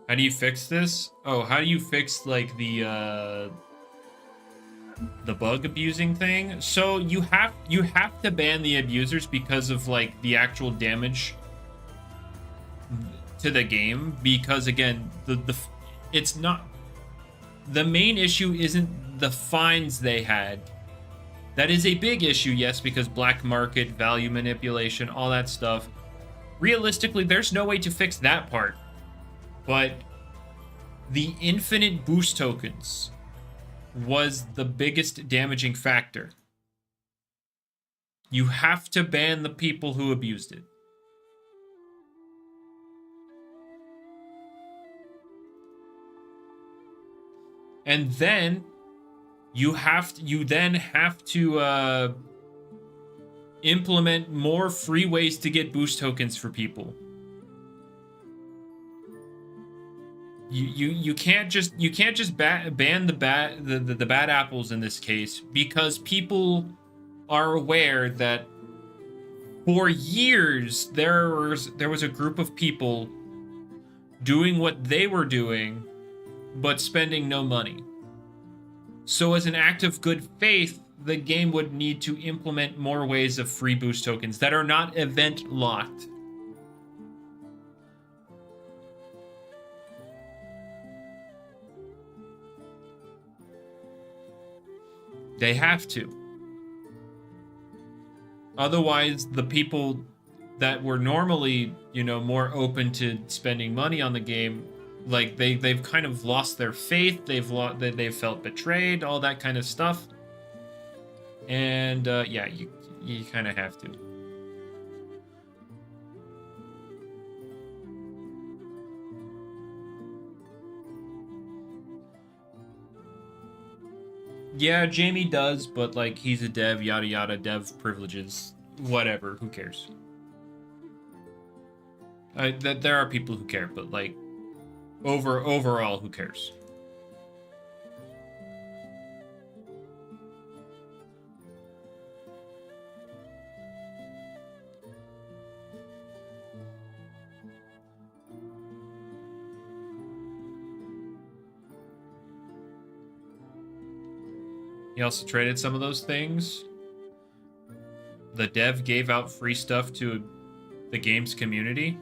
How do you fix this? Oh, how do you fix like the bug abusing thing? So you have to ban the abusers because of like the actual damage to the game, because again, it's not, the main issue isn't the fines they had. That is a big issue, yes, because black market, value manipulation, all that stuff. Realistically, there's no way to fix that part. But the infinite boost tokens was the biggest damaging factor. You have to ban the people who abused it. And then you then have to implement more free ways to get boost tokens for people. You can't just ban the bad apples in this case, because people are aware that for years there was a group of people doing what they were doing but spending no money. So as an act of good faith, the game would need to implement more ways of free boost tokens that are not event locked. They have to. Otherwise, the people that were normally, more open to spending money on the game, like they've kind of lost their faith. They've felt betrayed, all that kind of stuff. And yeah, you kind of have to. Yeah, Jamie does, but like he's a dev, yada yada, dev privileges, whatever. Who cares? There are people who care, but like overall, who cares? He also traded some of those things. The dev gave out free stuff to the game's community.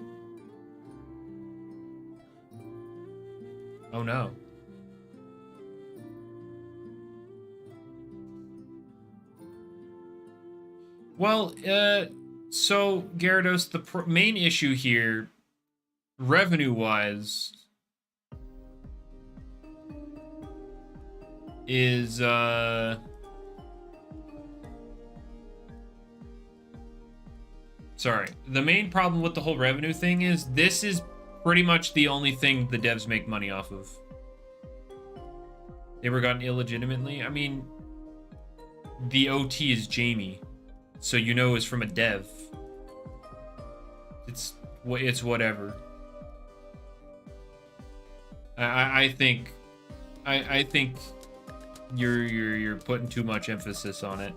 Oh no. Well, so Gyarados, the main issue here, revenue-wise, is sorry. The main problem with the whole revenue thing is this is pretty much the only thing the devs make money off of. They were gotten illegitimately. I mean, the OT is Jamie, so you know it's from a dev. It's whatever. I think you're putting too much emphasis on it.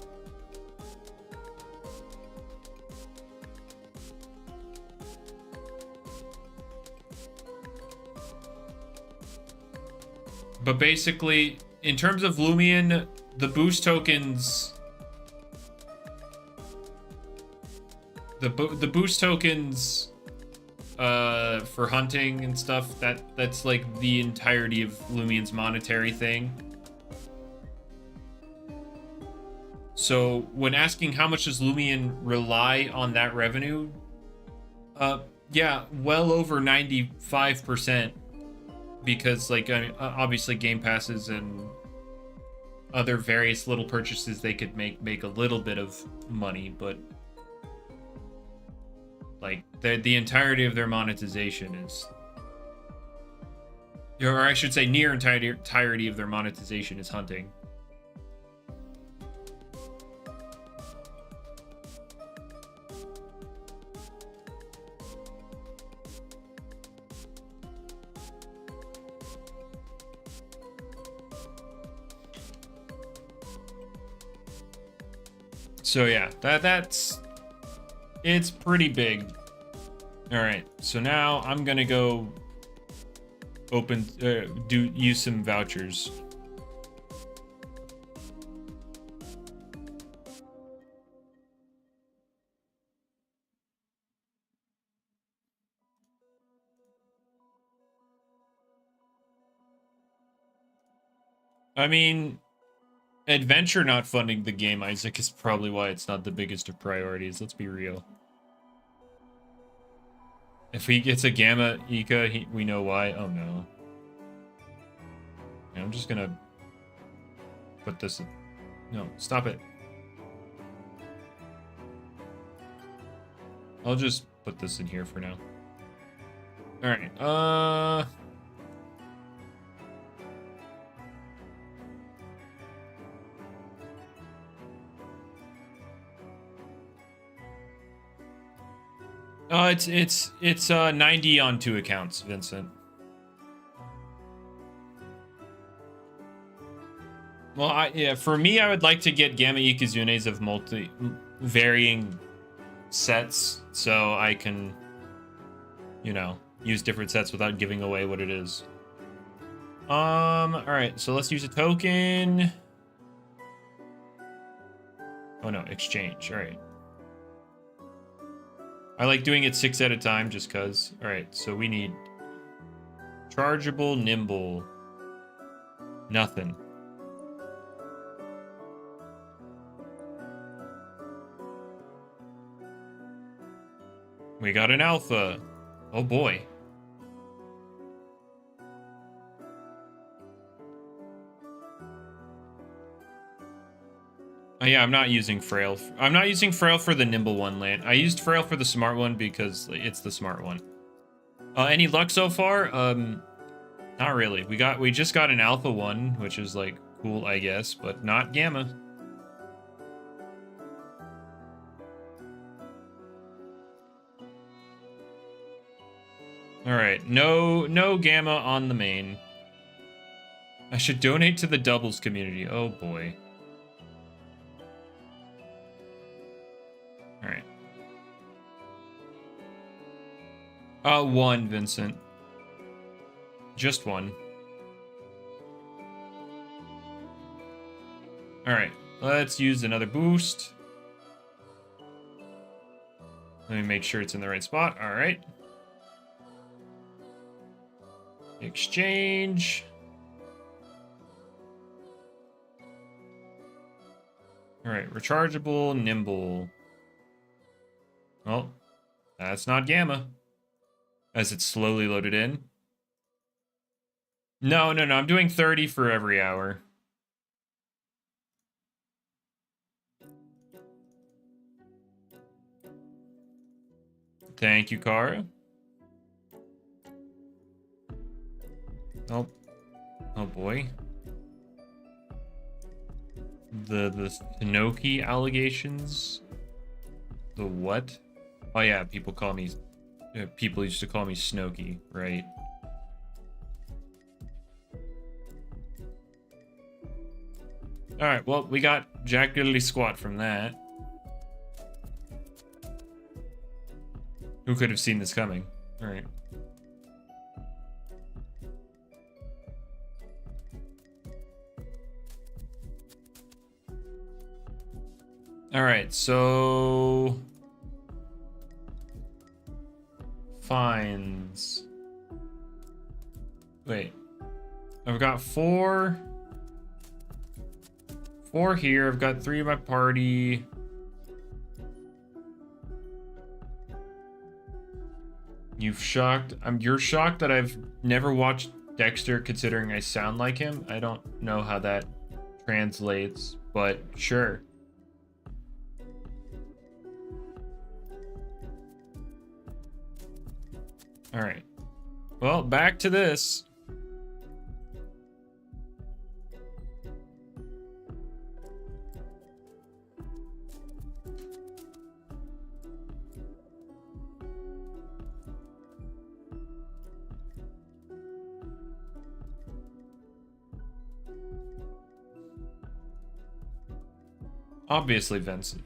But basically, in terms of Loomian, the boost tokens, the boost tokens for hunting and stuff, that's like the entirety of Loomian's monetary thing. So when asking how much does Loomian rely on that revenue, yeah, well over 95%. Because, like, I mean, obviously Game Passes and other various little purchases they could make a little bit of money, but like the entirety of their monetization is, or I should say near entirety of their monetization is hunting. So yeah, it's pretty big. All right, so now I'm gonna go use some vouchers. I mean, Adventure not funding the game, Isaac, is probably why it's not the biggest of priorities. Let's be real. If he gets a Gamma Ika, we know why. Oh no. Yeah, I'm just gonna put this in. No, stop it. I'll just put this in here for now. Alright, it's 90 on 2 accounts, Vincent. Well, yeah, for me, I would like to get Gamma Ikazunes of varying sets, so I can, you know, use different sets without giving away what it is. All right, so let's use a token. Oh no, exchange. All right. I like doing it 6 at a time just cuz. All right, so we need chargeable, nimble, nothing. We got an alpha. Oh boy. Oh, yeah, I'm not using Frail. I'm not using Frail for the nimble one, land. I used Frail for the smart one because it's the smart one. Any luck so far? Not really. We just got an alpha one, which is like cool, I guess, but not gamma. All right, no gamma on the main. I should donate to the doubles community. Oh boy. All right. 1, Vincent. Just 1. All right, let's use another boost. Let me make sure it's in the right spot. All right. Exchange. All right, rechargeable, nimble. Oh, that's not gamma. As it's slowly loaded in. No, I'm doing 30 for every hour. Thank you, Kara. Oh boy. The Snooki allegations. The what? Oh yeah, people used to call me Snooki, right? All right, well, we got Jack Diddly Squat from that. Who could have seen this coming? All right. All right, so fines. Wait, I've got four here. I've got 3 of my party. You're shocked that I've never watched Dexter, considering I sound like him. I don't know how that translates, but sure. All right. Well, back to this. Obviously, Vincent.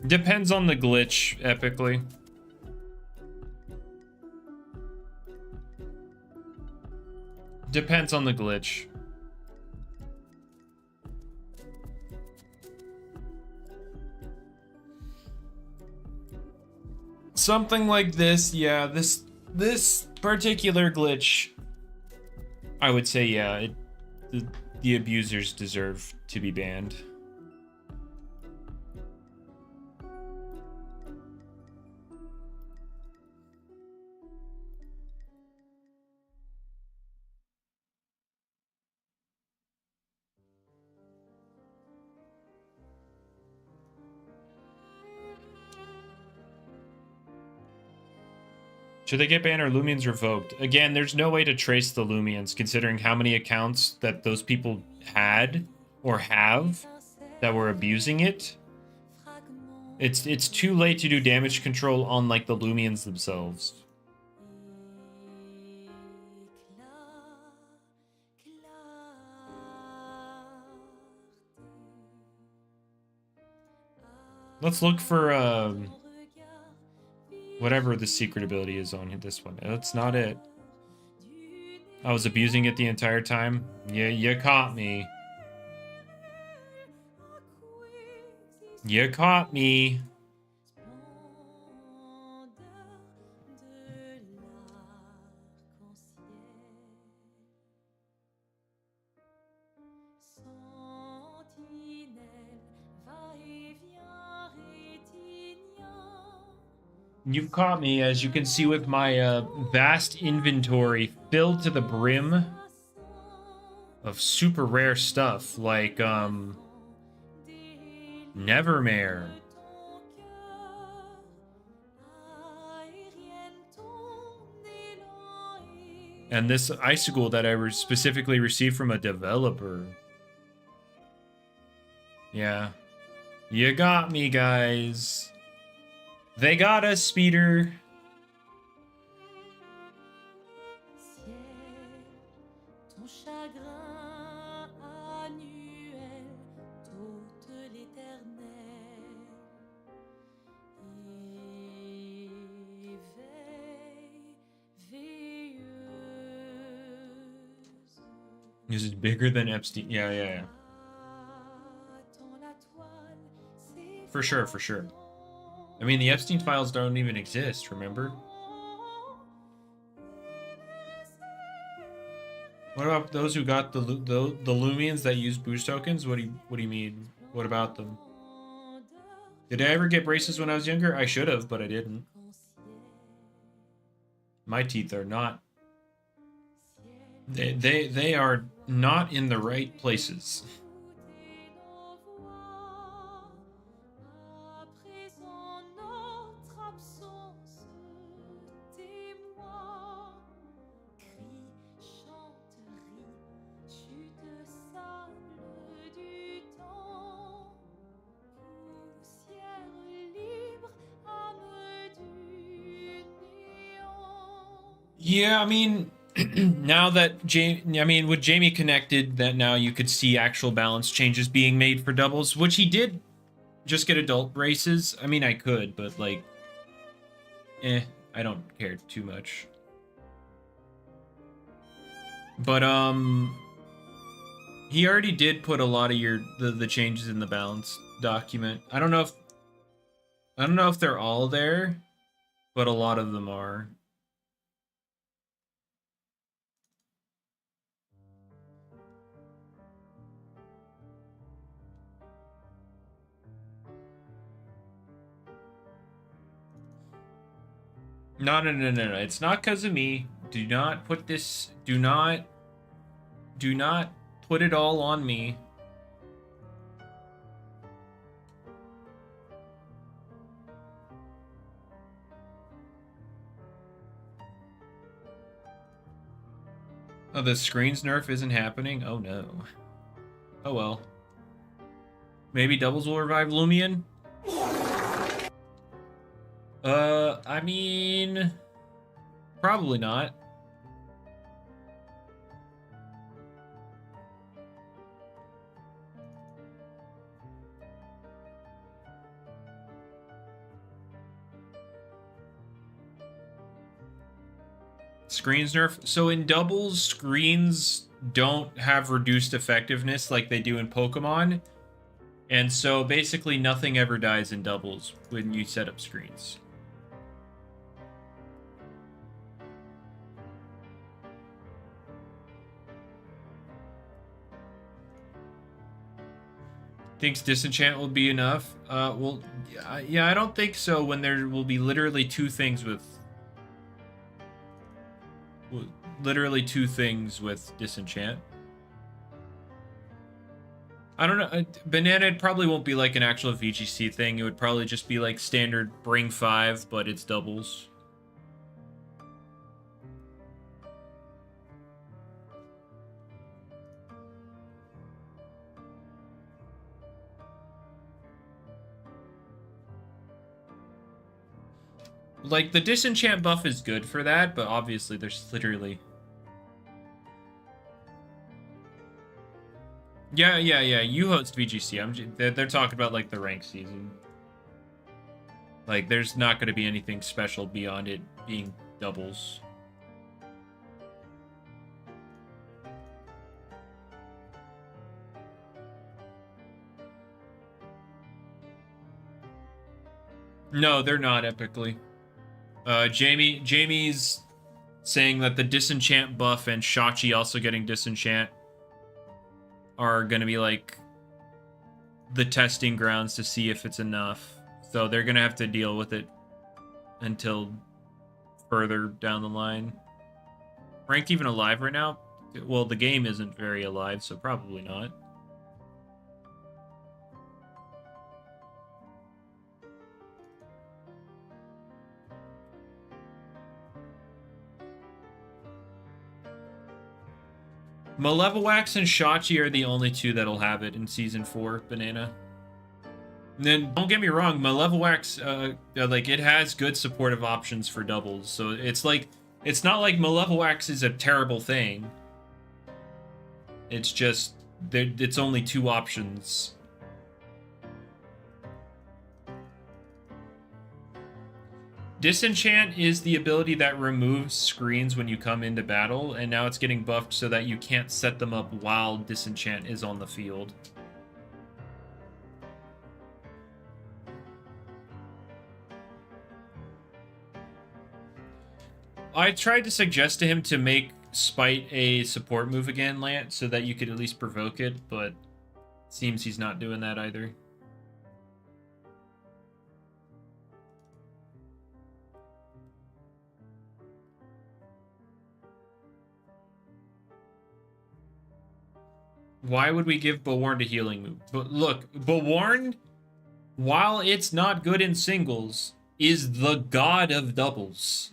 Depends on the glitch, epically. Depends on the glitch. Something like this, yeah. This particular glitch, I would say, yeah, the abusers deserve to be banned. Should they get banned or Loomians revoked? Again, there's no way to trace the Loomians, considering how many accounts that those people had or have that were abusing it. It's too late to do damage control on like the Loomians themselves. Let's look for whatever the secret ability is on this one. That's not it. I was abusing it the entire time. Yeah, you caught me. You caught me. You've caught me, as you can see with my vast inventory filled to the brim of super rare stuff like Nevermare. And this icicle that I specifically received from a developer. Yeah. You got me, guys. They got us, Speeder. This is bigger than Epstein. Yeah. For sure. I mean, the Epstein files don't even exist, remember? What about those who got the Loomians that use boost tokens? What do you mean? What about them? Did I ever get braces when I was younger? I should have, but I didn't. My teeth are not. They are not in the right places. Yeah, I mean, now that with Jamie connected, that now you could see actual balance changes being made for doubles, which he did just get adult braces. I mean, I could, but like, I don't care too much. But he already did put a lot of the changes in the balance document. I don't know if they're all there, but a lot of them are. No. It's not because of me. Do not put this. Do not put it all on me. Oh, the screens nerf isn't happening? Oh no. Oh well. Maybe doubles will revive Loomian? I mean, probably not. Screens nerf. So in doubles, screens don't have reduced effectiveness like they do in Pokemon. And so basically nothing ever dies in doubles when you set up screens. Thinks disenchant will be enough? Well, yeah, I don't think so when there will be literally two things with disenchant. I don't know. Banana, it probably won't be like an actual VGC thing. It would probably just be like standard bring 5, but it's doubles. Like, the disenchant buff is good for that, but obviously there's literally... Yeah, you host VGC. They're talking about, like, the rank season. Like, there's not going to be anything special beyond it being doubles. No, they're not epically. Jamie's saying that the disenchant buff and Shachi also getting disenchant are going to be like the testing grounds to see if it's enough. So they're going to have to deal with it until further down the line. Ranked even alive right now? Well, the game isn't very alive, so probably not. Malevolwax and Shachi are the only two that'll have it in Season 4, Banana. And then, don't get me wrong, Malevolwax, like, it has good supportive options for doubles. So it's like, it's not like Malevolwax is a terrible thing. It's just, it's only 2 options. Disenchant is the ability that removes screens when you come into battle, and now it's getting buffed so that you can't set them up while Disenchant is on the field. I tried to suggest to him to make Spite a support move again, Lance, so that you could at least provoke it, but seems he's not doing that either. Why would we give Bewarned a healing move? But look, Bewarned, while it's not good in singles, is the god of doubles.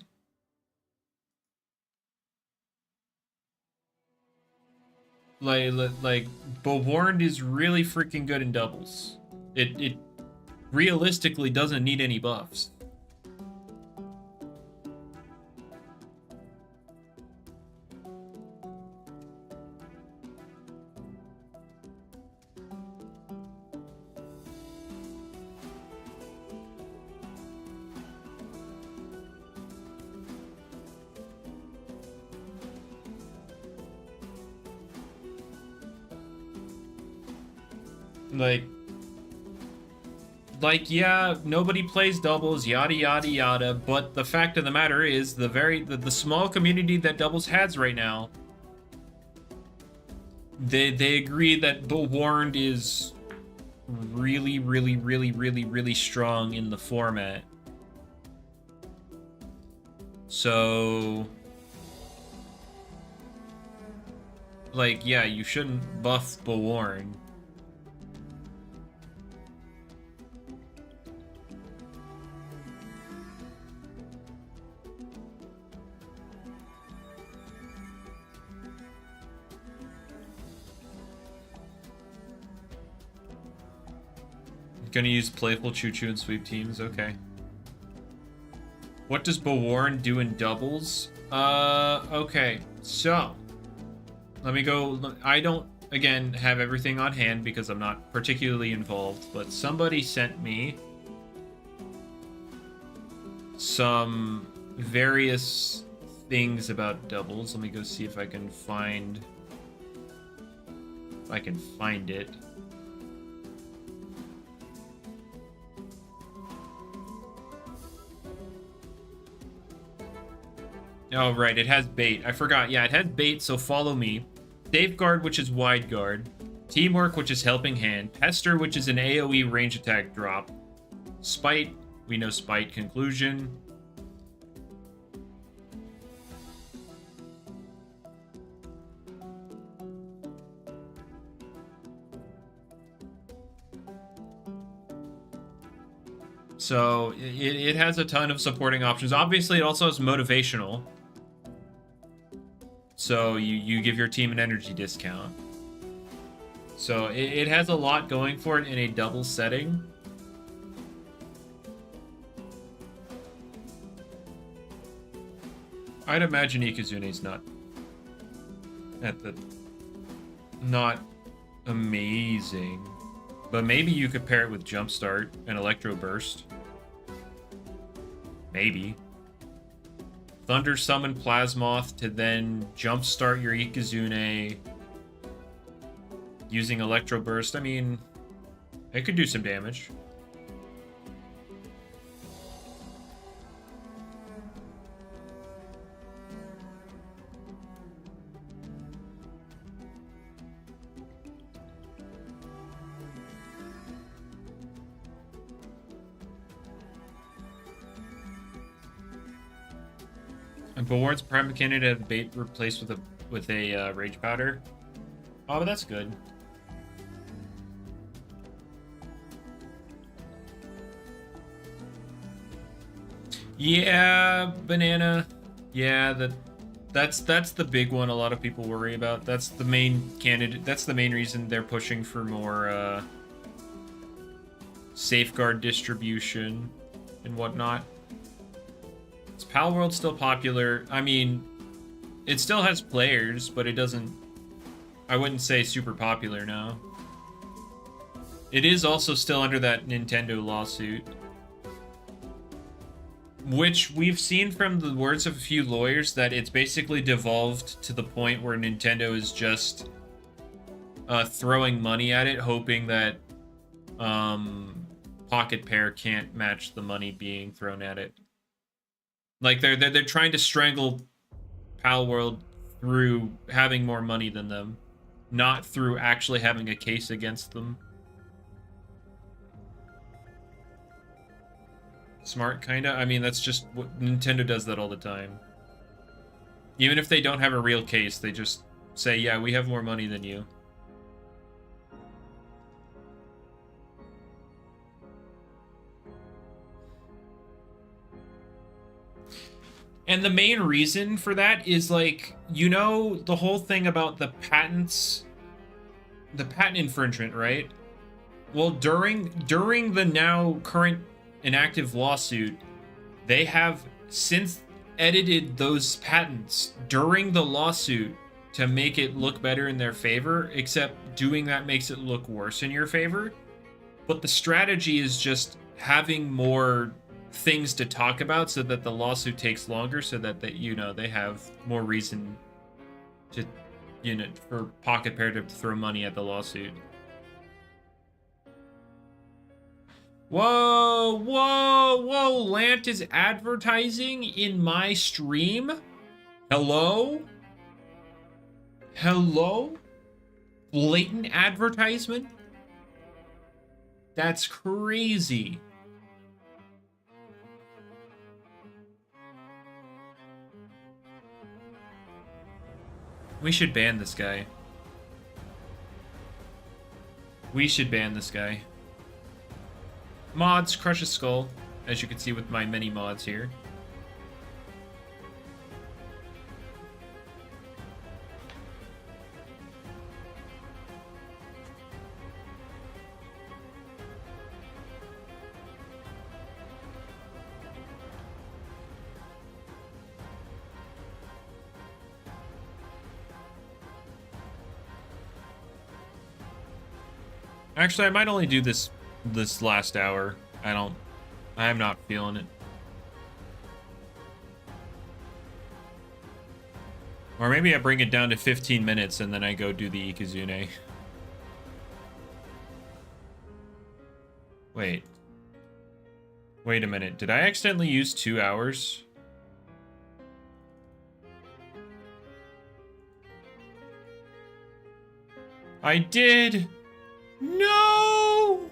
Like Bewarned is really freaking good in doubles. It realistically doesn't need any buffs. Like, yeah, nobody plays doubles, yada yada yada, but the fact of the matter is the small community that doubles has right now, they agree that Bewarned is really strong in the format. So like, yeah, you shouldn't buff Bewarned. Gonna use Playful Choo-Choo and Sweep Teams, okay. What does Bewarned do in doubles? Okay, so let me go. I don't, again, have everything on hand because I'm not particularly involved, but somebody sent me some various things about doubles. Let me go see if I can find it. Oh, right, it has bait. I forgot. Yeah, it has bait, so follow me. Safeguard, which is wide guard. Teamwork, which is helping hand. Pester, which is an AoE range attack drop. Spite, we know Spite. Conclusion. So it has a ton of supporting options. Obviously, it also has motivational. So you give your team an energy discount. So it has a lot going for it in a double setting. I'd imagine Ikazune's not amazing. But maybe you could pair it with Jumpstart and Electro Burst. Maybe. Thunder Summon Plasmoth to then Jumpstart your Ikazune using Electro Burst. I mean, it could do some damage. And Bewarned's prime candidate had bait replaced with a rage powder. Oh, but that's good. Yeah, banana. Yeah, that's the big one a lot of people worry about. That's the main candidate. That's the main reason they're pushing for more safeguard distribution and whatnot. Is Palworld still popular? I mean, it still has players, but it doesn't... I wouldn't say super popular now. It is also still under that Nintendo lawsuit. Which we've seen from the words of a few lawyers that it's basically devolved to the point where Nintendo is just throwing money at it, hoping that Pocket Pair can't match the money being thrown at it. Like they're trying to strangle Pal World through having more money than them, not through actually having a case against them. Smart, kinda. I mean, that's just what Nintendo does that all the time. Even if they don't have a real case, they just say, yeah, we have more money than you. And the main reason for that is, like, you know, the whole thing about the patents, the patent infringement, right? Well, during the now current inactive lawsuit, they have since edited those patents during the lawsuit to make it look better in their favor, except doing that makes it look worse in your favor. But the strategy is just having more things to talk about so that the lawsuit takes longer, so that you know, they have more reason to, you know, for Pocket Pair to throw money at the lawsuit. Whoa, whoa, whoa, Lant is advertising in my stream? Hello? Hello? Blatant advertisement? That's crazy. We should ban this guy. We should ban this guy. Mods, crush a skull, as you can see with my many mods here. Actually, I might only do this last hour. I'm not feeling it. Or maybe I bring it down to 15 minutes and then I go do the Ikazune. Wait. Wait a minute. Did I accidentally use 2 hours? I did! No!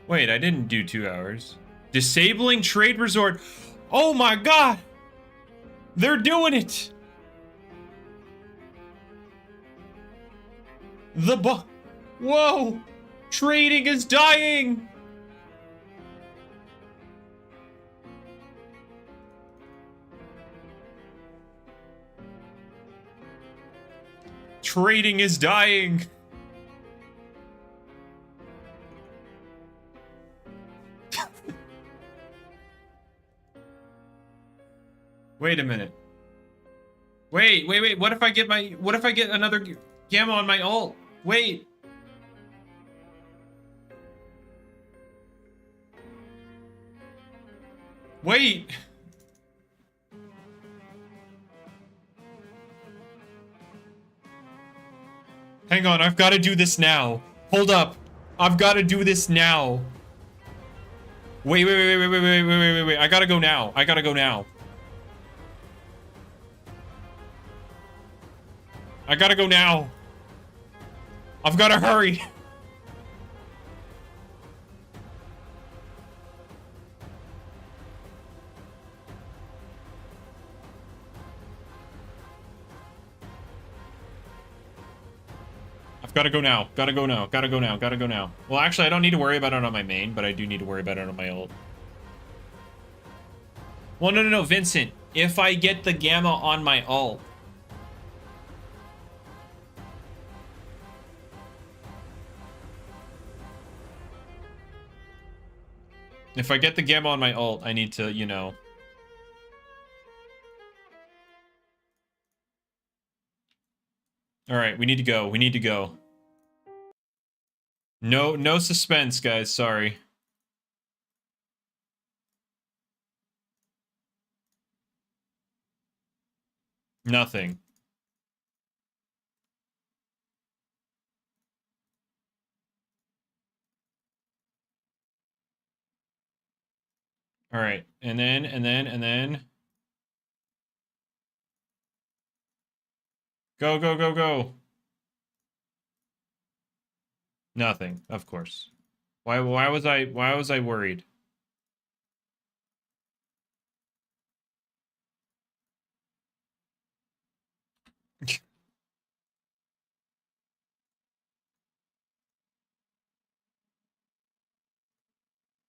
Wait, I didn't do 2 hours. Disabling trade resort. Oh my god! They're doing it! Whoa! Trading is dying! Trading is dying! Wait a minute. Wait. What if I get another Gamma on my ult? Wait. Wait. Hang on, I've got to do this now. Hold up. I've got to do this now. Wait. I gotta go now. I gotta go now. I gotta go now. I've gotta hurry. I've gotta go now. Gotta go now. Gotta go now. Gotta go now. Well, actually, I don't need to worry about it on my main, but I do need to worry about it on my ult. Well, no, Vincent. If I get the Gamma on my ult. If I get the Gamma on my ult, I need to, you know... Alright, we need to go. We need to go. No suspense, guys. Sorry. Nothing. All right, and then. Go, go, go, go. Nothing, of course. Why was I worried?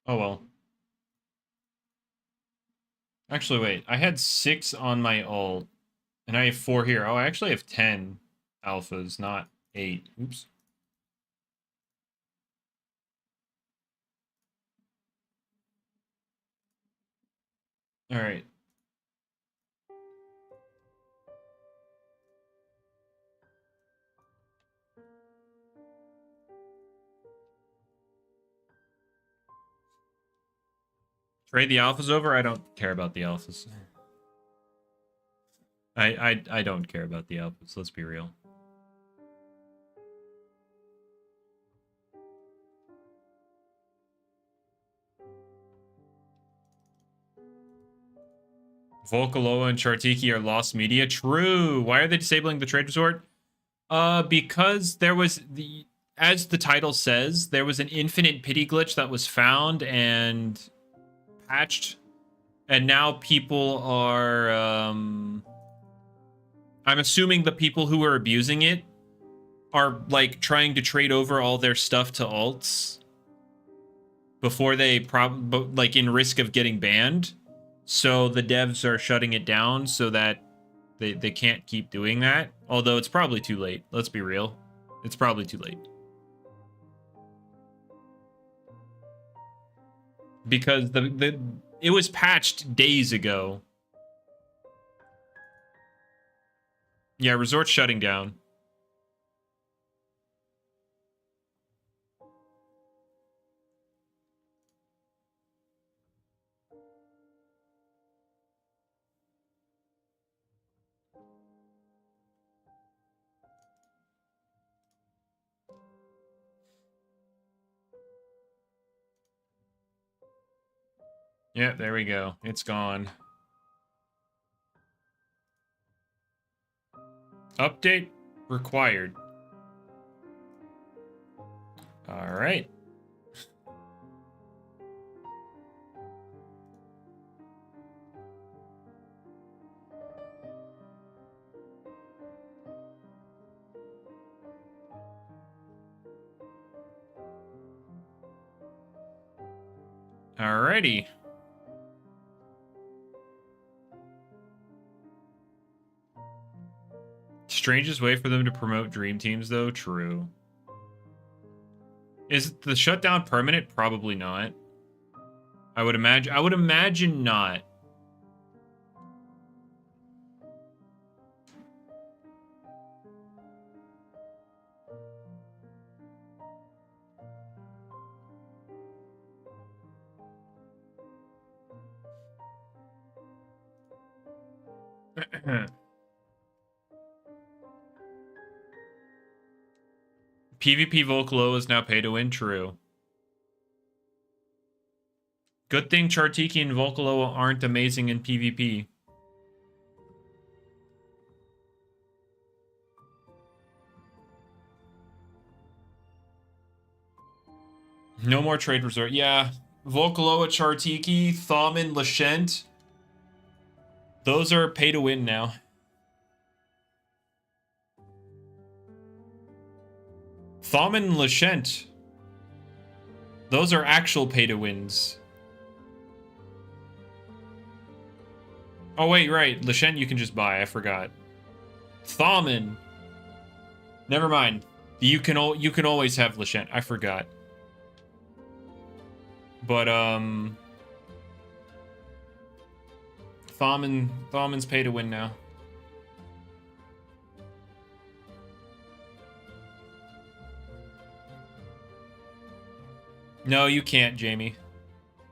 Oh well. Actually, wait. I had 6 on my ult, and I have 4 here. Oh, I actually have 10 alphas, not 8. Oops. All right. Trade the alphas over? I don't care about the alphas. I don't care about the alphas, let's be real. Volkaloa and Chartiki are lost media. True. Why are they disabling the trade resort? Because there was as the title says, there was an infinite pity glitch that was found and patched, and now people are I'm assuming the people who are abusing it are like trying to trade over all their stuff to alts before they like in risk of getting banned. So the devs are shutting it down so that they can't keep doing that. Although it's probably too late. Let's be real. It's probably too late. Because it was patched days ago. Yeah, resort's shutting down. Yeah, there we go. It's gone. Update required. All right. Alrighty. Strangest way for them to promote dream teams, though. True. Is the shutdown permanent? Probably not. I would imagine. I would imagine not. PvP Volcalo is now pay to win. True. Good thing Chartiki and Volcalo aren't amazing in PvP. No more trade resort. Yeah. Volcaloa, Chartiki, Thaumin, Lashent. Those are pay to win now. Thaumin and Lashent. Those are actual pay to wins. Oh wait, right. Lashent you can just buy. I forgot. Thaumin. Never mind. You can always have Lashent. I forgot. But Thaumin's pay to win now. No, you can't, Jamie.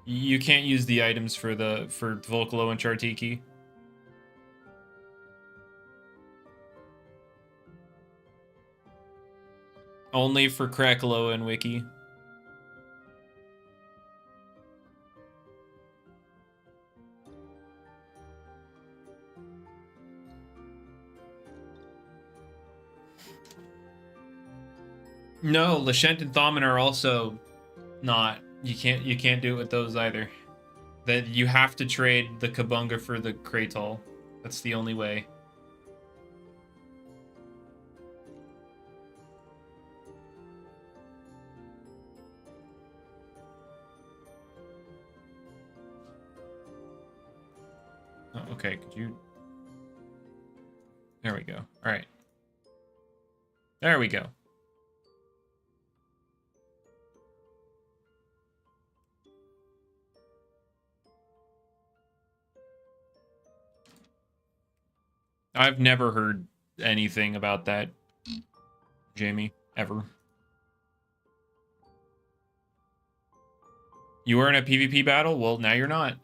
You can't use the items for Volcalo and Chartiki. Only for Krakaloa and Wiki. No, Lashent and Thaumin are also not. You can't do it with those either. That you have to trade the Kabunga for the Kratal. That's the only way. Oh, okay, could you... There we go. All right. There we go. I've never heard anything about that, Jamie, ever. You were in a PvP battle? Well, now you're not.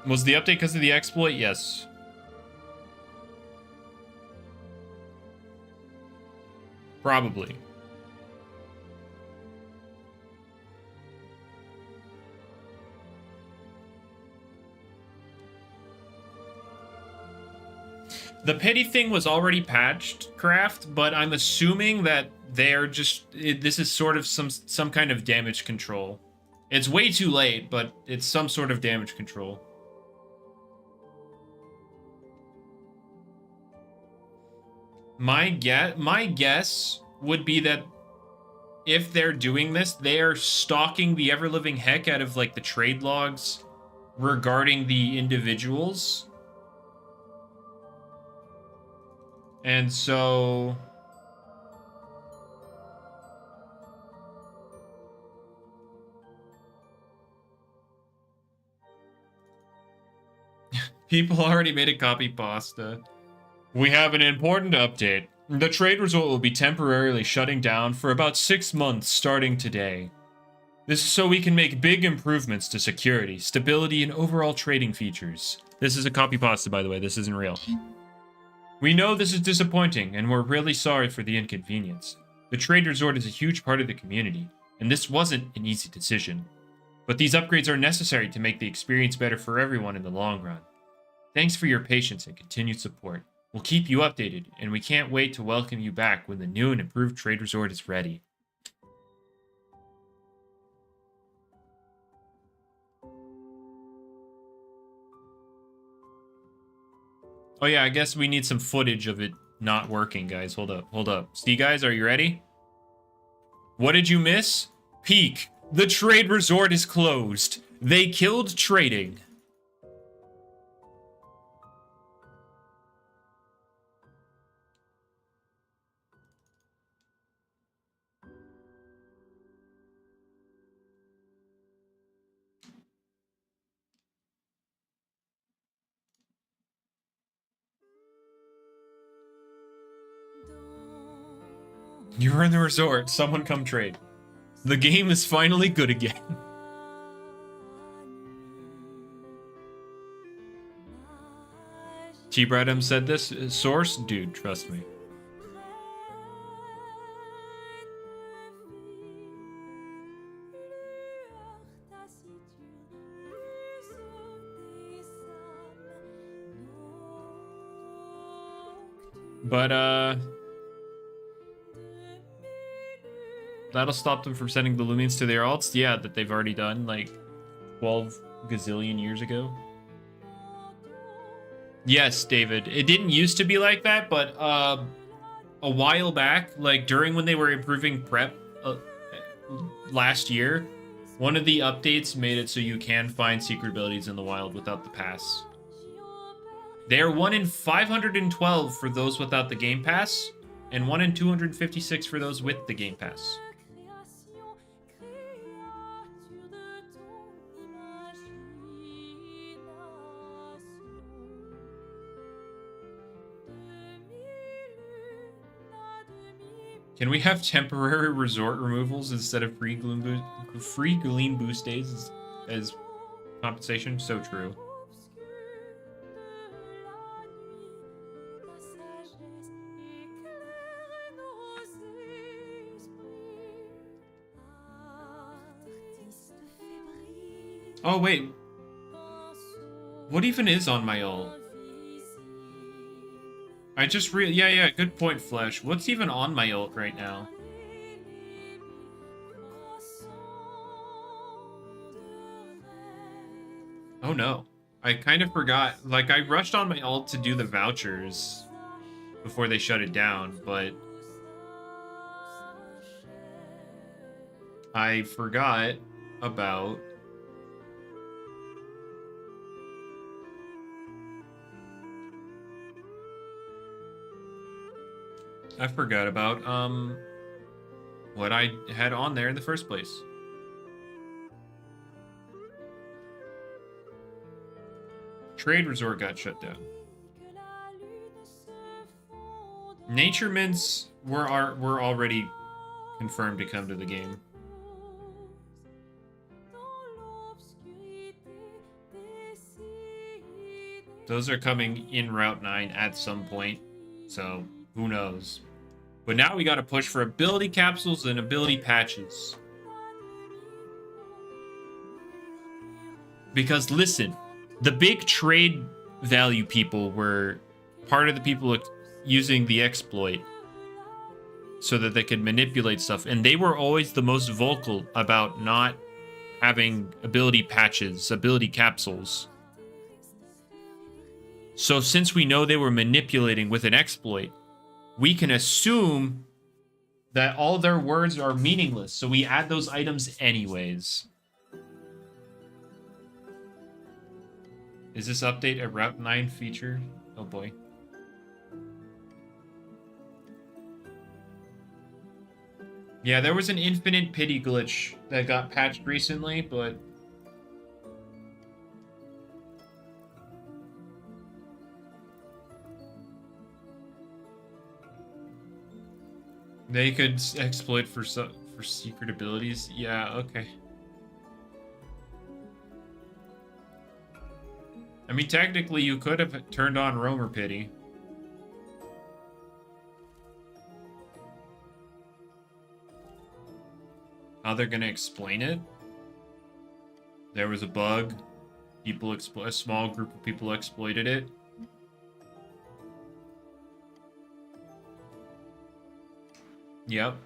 Was the update because of the exploit? Yes. Probably. The pity thing was already patched, Craft, but I'm assuming that they're just... this is sort of some kind of damage control. It's way too late, but it's some sort of damage control. My guess would be that if they're doing this, they are stalking the ever-living heck out of, like, the trade logs regarding the individuals. And so... People already made a copy pasta. We have an important update. The trade resort will be temporarily shutting down for about 6 months starting today. This is so we can make big improvements to security, stability, and overall trading features. This is a copy pasta, by the way. This isn't real. We know this is disappointing, and we're really sorry for the inconvenience. The trade resort is a huge part of the community, and this wasn't an easy decision. But these upgrades are necessary to make the experience better for everyone in the long run. Thanks for your patience and continued support. We'll keep you updated, and we can't wait to welcome you back when the new and improved trade resort is ready. Oh yeah, I guess we need some footage of it not working, guys. Hold up. See, guys, are you ready? What did you miss? Peak. The trade resort is closed. They killed trading. You're in the resort. Someone come trade. The game is finally good again. T-Bradham said this. Source? Dude, trust me. But, that'll stop them from sending the Loomians to their alts? Yeah, that they've already done, like, 12 gazillion years ago. Yes, David. It didn't used to be like that, but, a while back, like, during when they were improving prep, last year, one of the updates made it so you can find secret abilities in the wild without the pass. They are 1 in 512 for those without the Game Pass, and 1 in 256 for those with the Game Pass. Can we have temporary resort removals instead of free gleam boost days as compensation? So true. Oh, wait. What even is on my ult? I just yeah, good point, Flesh. What's even on my ult right now? Oh no. I kind of forgot. Like, I rushed on my ult to do the vouchers before they shut it down, but I forgot about what I had on there in the first place. Trade Resort got shut down. Nature Mints were already confirmed to come to the game. Those are coming in Route 9 at some point, so who knows. But now we gotta push for ability capsules and ability patches. Because listen, the big trade value people were part of the people using the exploit so that they could manipulate stuff, and they were always the most vocal about not having ability patches, ability capsules. So since we know they were manipulating with an exploit, we can assume that all their words are meaningless, so we add those items anyways. Is this update a Route 9 feature? Oh boy. Yeah, there was an infinite pity glitch that got patched recently, but they could exploit for secret abilities. Yeah, okay. I mean, technically, you could have turned on Roamer Pity. How they're gonna explain it? There was a bug. A small group of people exploited it. Yep.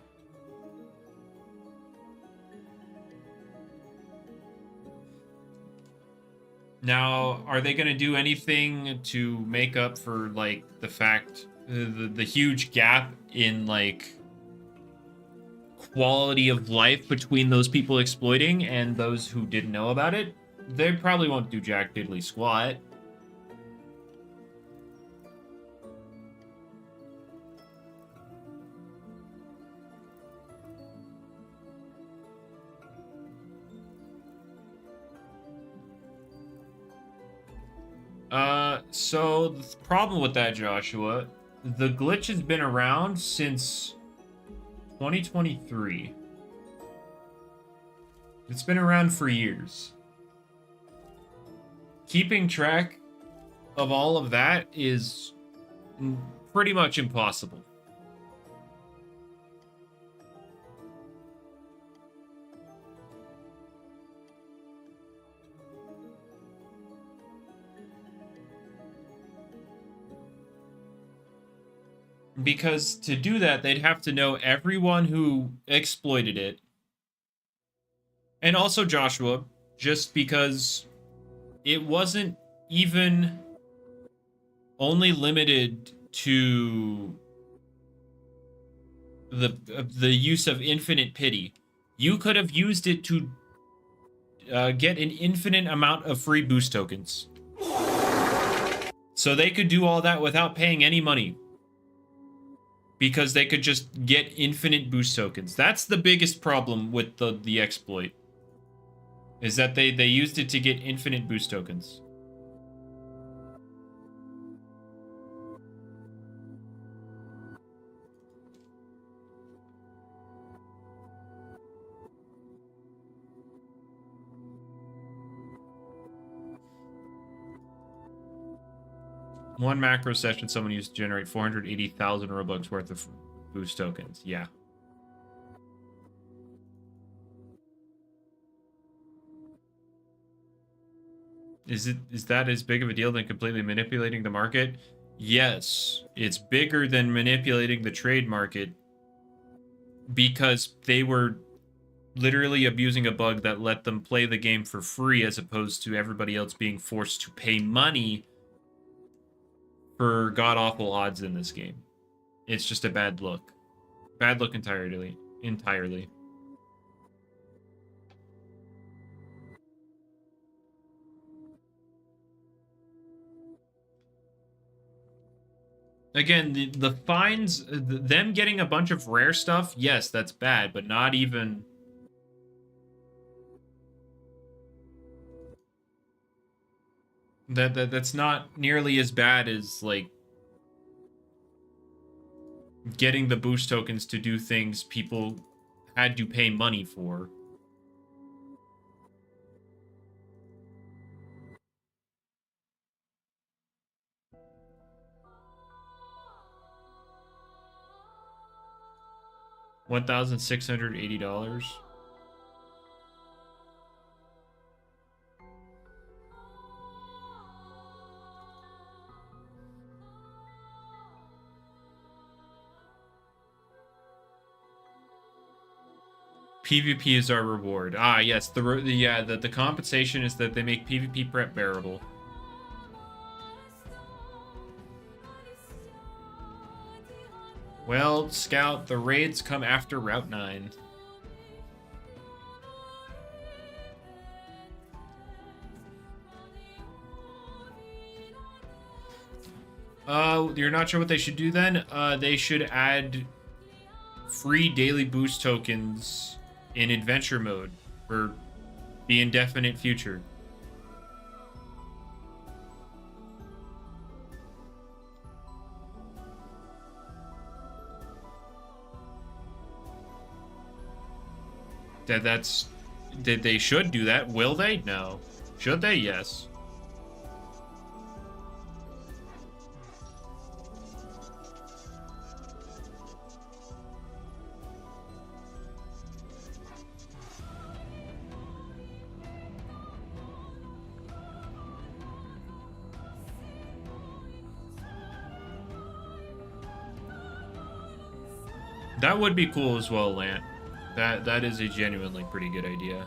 Now, are they going to do anything to make up for, like, the fact, the huge gap in, like, quality of life between those people exploiting and those who didn't know about it? They probably won't do jack diddly squat. So the problem with that, Joshua, the glitch has been around since 2023. It's been around for years. Keeping track of all of that is pretty much impossible. Because to do that, they'd have to know everyone who exploited it. And also Joshua, just because it wasn't even only limited to the use of infinite pity. You could have used it to get an infinite amount of free boost tokens. So they could do all that without paying any money. Because they could just get infinite boost tokens. That's the biggest problem with the exploit. Is that they used it to get infinite boost tokens. One macro session, someone used to generate 480,000 Robux worth of boost tokens. Yeah. Is that as big of a deal than completely manipulating the market? Yes, it's bigger than manipulating the trade market because they were literally abusing a bug that let them play the game for free as opposed to everybody else being forced to pay money for god-awful odds in this game. It's just a bad look. Bad look entirely. Again, the fines, them getting a bunch of rare stuff, yes, that's bad, but not even... That's not nearly as bad as, like, getting the boost tokens to do things people had to pay money for. $1,680. PvP is our reward. Ah, yes. The compensation is that they make PvP prep bearable. Well, Scout, the raids come after Route 9. You're not sure what they should do then? They should add free daily boost tokens in adventure mode for the indefinite future. They should do that. Will they? No. Should they? Yes. That would be cool as well, Lant. That is a genuinely pretty good idea.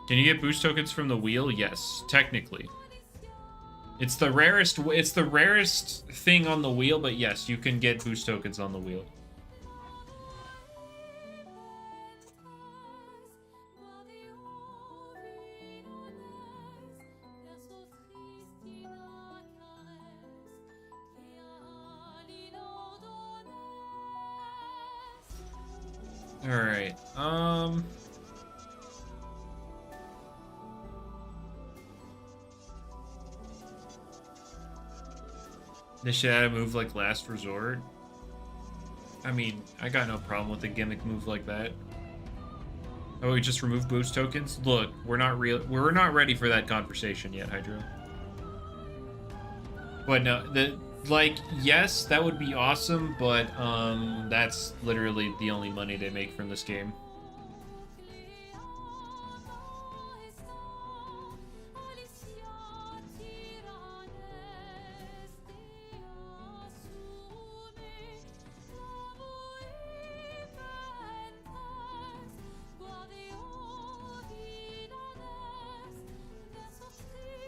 Can you get boost tokens from the wheel? Yes, technically. It's the rarest thing on the wheel, but yes, you can get boost tokens on the wheel. Alright, they should add a move like Last Resort. I mean, I got no problem with a gimmick move like that. Oh, we just remove boost tokens? Look, we're not ready for that conversation yet, Hydro. But no, like, yes, that would be awesome, but that's literally the only money they make from this game.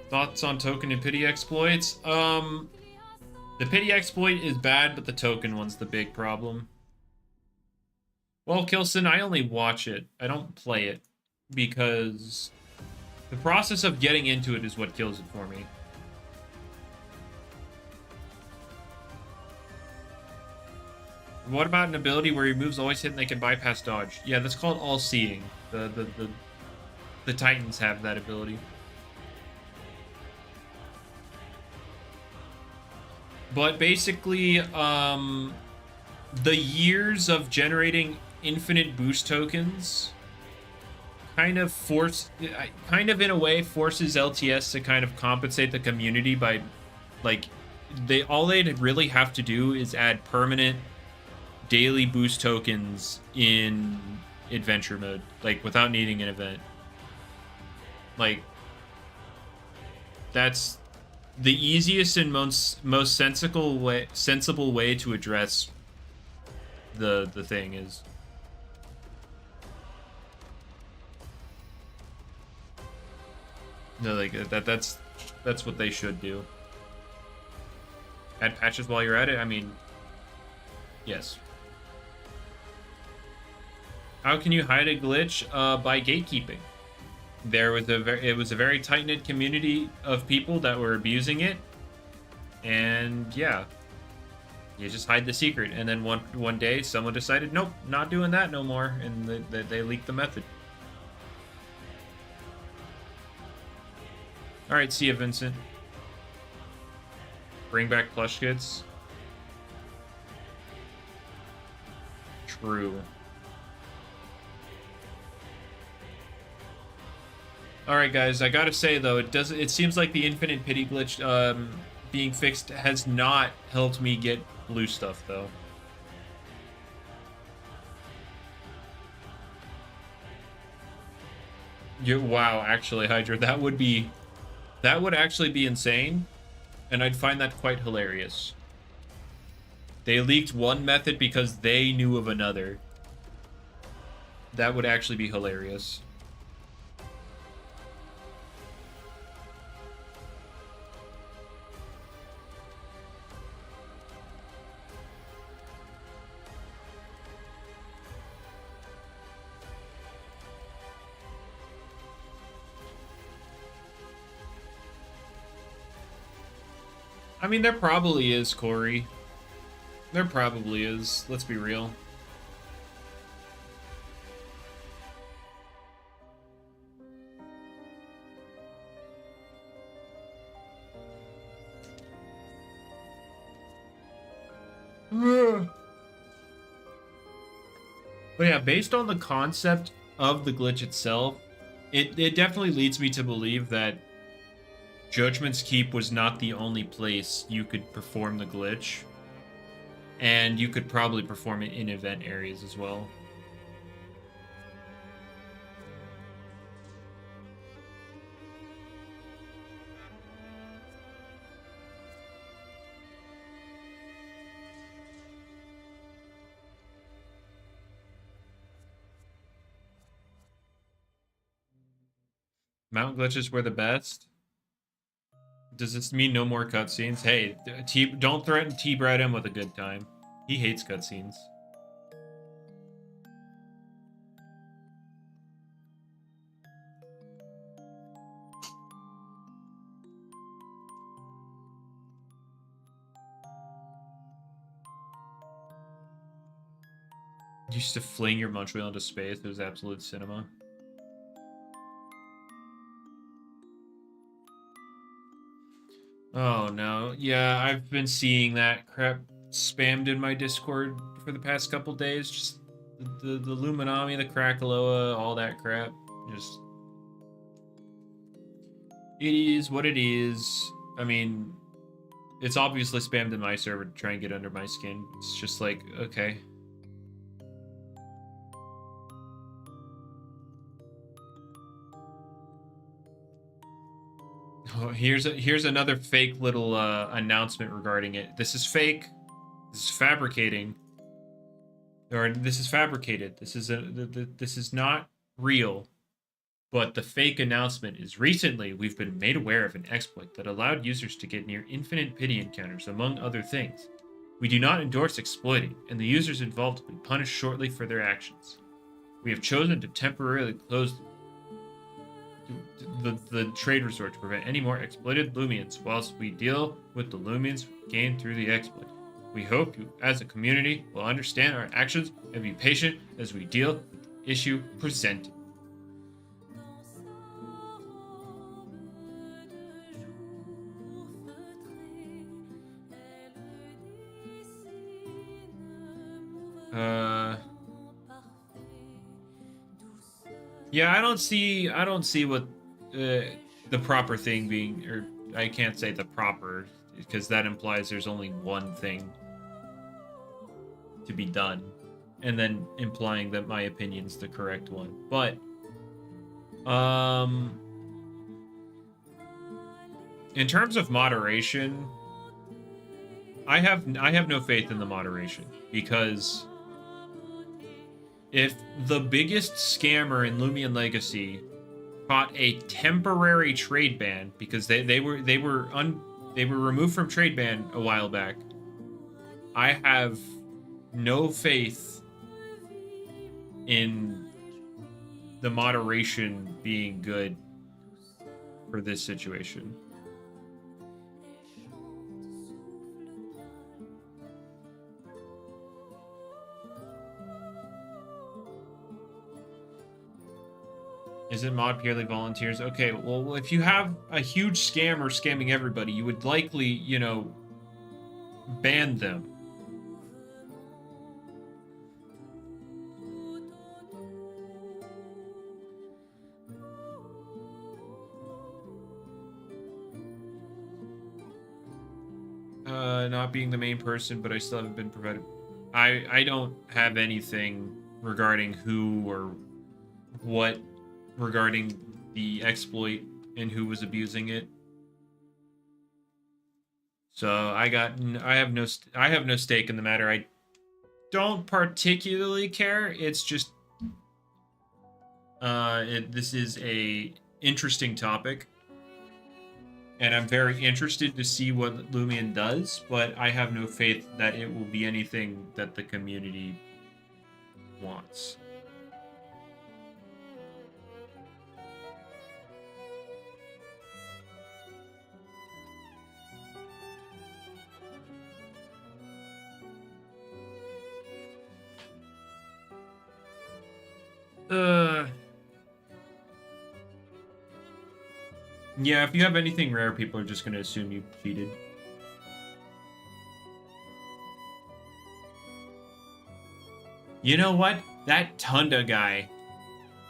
Thoughts on token and pity exploits? The pity exploit is bad, but the token one's the big problem. Well, Kilson, I only watch it. I don't play it because the process of getting into it is what kills it for me. What about an ability where your moves always hit and they can bypass dodge? Yeah, that's called all-seeing. The Titans have that ability. But basically, the years of generating infinite boost tokens kind of in a way forces LTS to kind of compensate the community by, like, all they'd really have to do is add permanent daily boost tokens in adventure mode, like, without needing an event. Like, that's the easiest and most sensible way to address the thing is. No, like that's what they should do. Add patches while you're at it. I mean, yes. How can you hide a glitch? By gatekeeping. There was it was a very tight-knit community of people that were abusing it, and yeah, you just hide the secret. And then one day, someone decided, nope, not doing that no more, and they leaked the method. All right, see ya, Vincent. Bring back plush kits. True. All right, guys. I gotta say though, it seems like the infinite pity glitch being fixed has not helped me get blue stuff though. Wow, actually, Hydra, that would actually be insane, and I'd find that quite hilarious. They leaked one method because they knew of another. That would actually be hilarious. I mean, there probably is, Corey. There probably is. Let's be real. But yeah, based on the concept of the glitch itself, it definitely leads me to believe that Judgment's Keep was not the only place you could perform the glitch. And you could probably perform it in event areas as well. Mountain glitches were the best. Does this mean no more cutscenes? Hey, don't threaten T-Brad M with a good time. He hates cutscenes. Used to fling your munch wheel into space. It was absolute cinema. Oh no. Yeah, I've been seeing that crap spammed in my Discord for the past couple days. Just the Luminami, the Krakaloa, all that crap. Just it is what it is. I mean, it's obviously spammed in my server to try and get under my skin. It's just like, okay. Oh, here's another fake little announcement regarding it. This is fake. This is fabricating. Or this is fabricated. This is not real. But the fake announcement is recently we've been made aware of an exploit that allowed users to get near infinite pity encounters, among other things. We do not endorse exploiting, and the users involved will be punished shortly for their actions. We have chosen to temporarily close the trade resort to prevent any more exploited Loomians whilst we deal with the Loomians gained through the exploit. We hope you, as a community, will understand our actions and be patient as we deal with the issue presented. Yeah, I don't see what the proper thing being, or I can't say the proper, because that implies there's only one thing to be done, and then implying that my opinion's the correct one. But In terms of moderation, I have no faith in the moderation, because if the biggest scammer in Loomian Legacy caught a temporary trade ban because they were removed from trade ban a while back, I have no faith in the moderation being good for this situation. Isn't mod purely volunteers? Okay, well, if you have a huge scammer scamming everybody, you would likely, you know, ban them. Not being the main person, but I still haven't been provided. I don't have anything regarding who or what regarding the exploit and who was abusing it. So I have no stake in the matter. I don't particularly care. It's just this is a interesting topic, and I'm very interested to see what Loomian does, but I have no faith that it will be anything that the community wants. Yeah, if you have anything rare, people are just going to assume you cheated. You know what? That Tunda guy,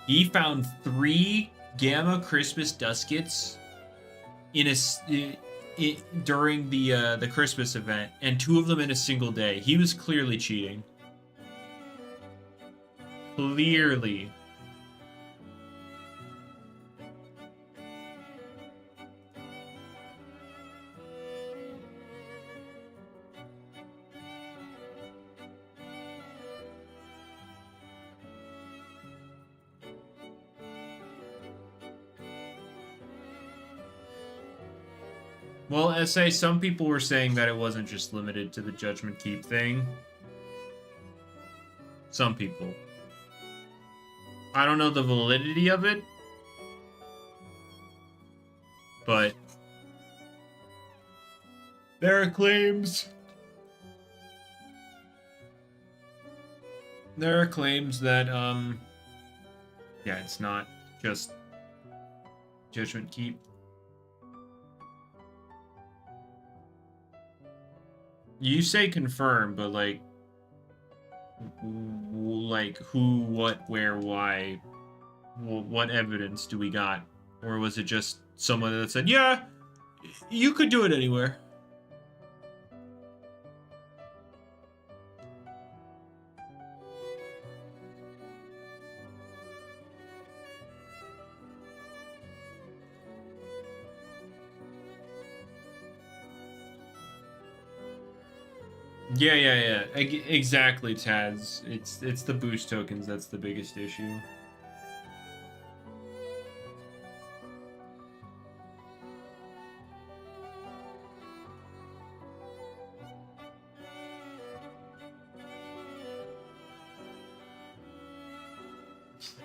he found 3 Gamma Christmas Duskets during the Christmas event, and 2 of them in a single day. He was clearly cheating. Clearly. Well, SA, some people were saying that it wasn't just limited to the Judgment Keep thing. Some people. I don't know the validity of it, but there are claims. There are claims that, yeah, it's not just Judgment Keep. You say confirm, but like who, what, where, why, what evidence do we got? Or was it just someone that said, yeah, you could do it anywhere? Yeah. Exactly, Taz. It's the boost tokens that's the biggest issue.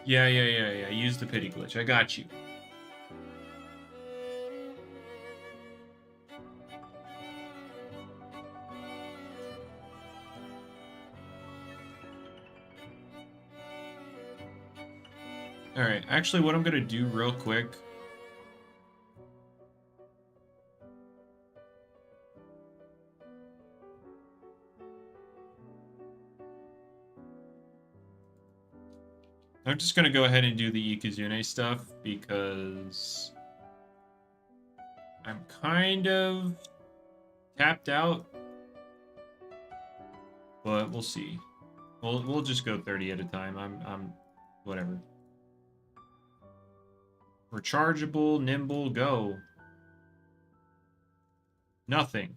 Yeah. Use the pity glitch. I got you. Alright, actually what I'm gonna do real quick... I'm just gonna go ahead and do the Ikizune stuff, because... I'm kind of tapped out. But we'll see. We'll just go 30 at a time. I'm whatever. Rechargeable, nimble, go. Nothing.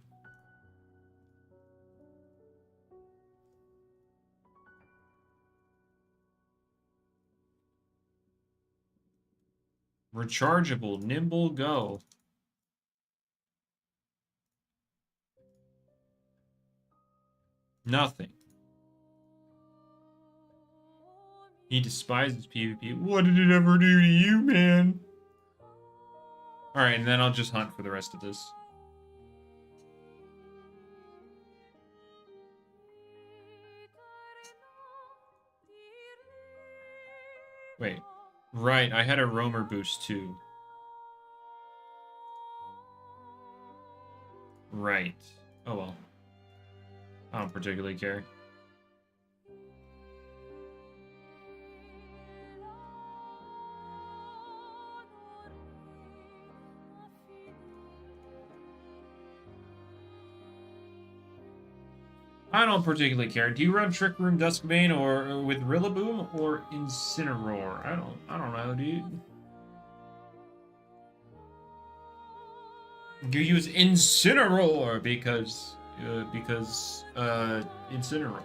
Rechargeable, nimble, go. Nothing. He despises PvP. What did it ever do to you, man? Alright, and then I'll just hunt for the rest of this. Wait. Right, I had a roamer boost too. Right. Oh well. I don't particularly care. I don't particularly care. Do you run Trick Room, Duskbane, or with Rillaboom or Incineroar? I don't know, dude. You use Incineroar because Incineroar.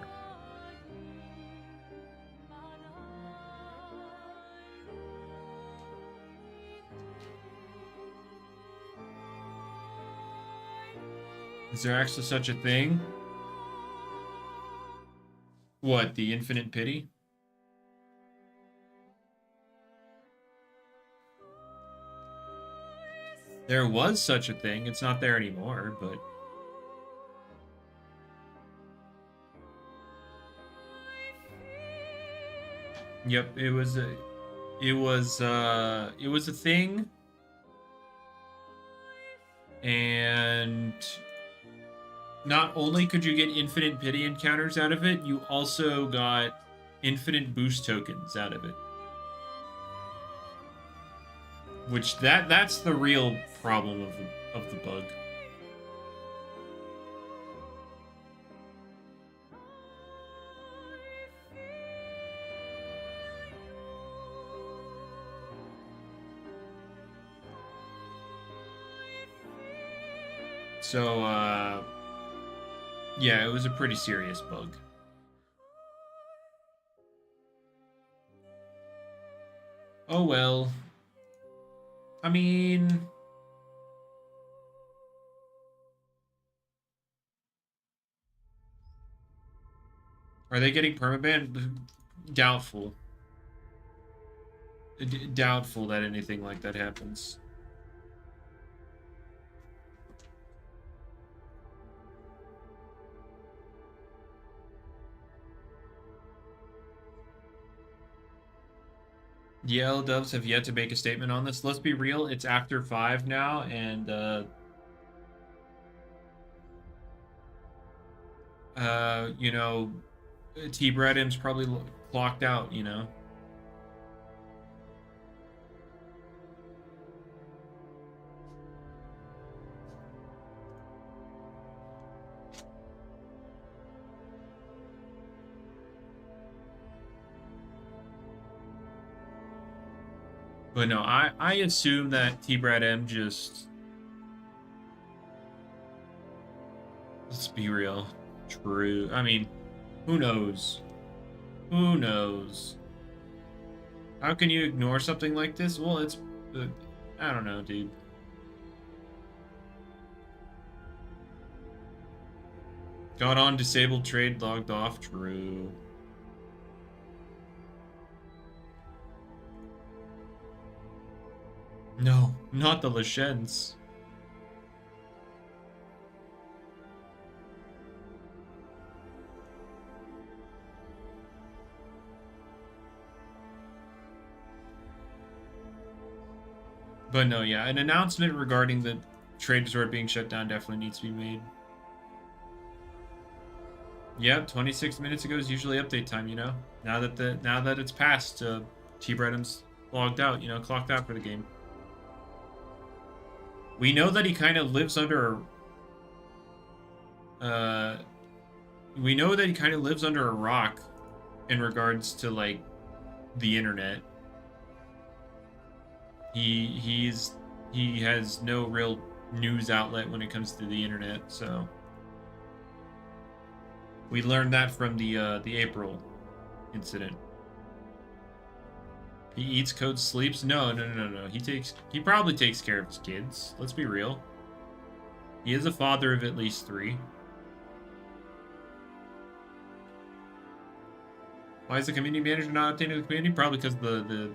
Is there actually such a thing? What, the infinite pity? There was such a thing. It's not there anymore, but... Yep, it was a thing. And not only could you get infinite pity encounters out of it, you also got infinite boost tokens out of it. Which that's the real problem of the bug. So yeah, it was a pretty serious bug. Oh well. I mean... Are they getting permaban? Doubtful. Doubtful that anything like that happens. Yell Dubs have yet to make a statement on this. Let's be real, it's after 5 now, and you know, T-Bredim's probably clocked out, you know. But no, I assume that T-Bred-M just... Let's be real. True. I mean, who knows? Who knows? How can you ignore something like this? Well, it's... I don't know, dude. Got on disabled trade, logged off. True. No, not the Lashens. But no, yeah, an announcement regarding the trade resort being shut down definitely needs to be made. Yep, 26 minutes ago is usually update time, you know. Now that it's passed, T-Bredim's logged out, you know, clocked out for the game. We know that he kind of lives under we know that he kind of lives under a rock in regards to like the internet. He has no real news outlet when it comes to the internet. So we learned that from the April incident. He eats, codes, sleeps. No. He probably takes care of his kids. Let's be real. He is a father of at least 3. Why is the community manager not updating the community? Probably because the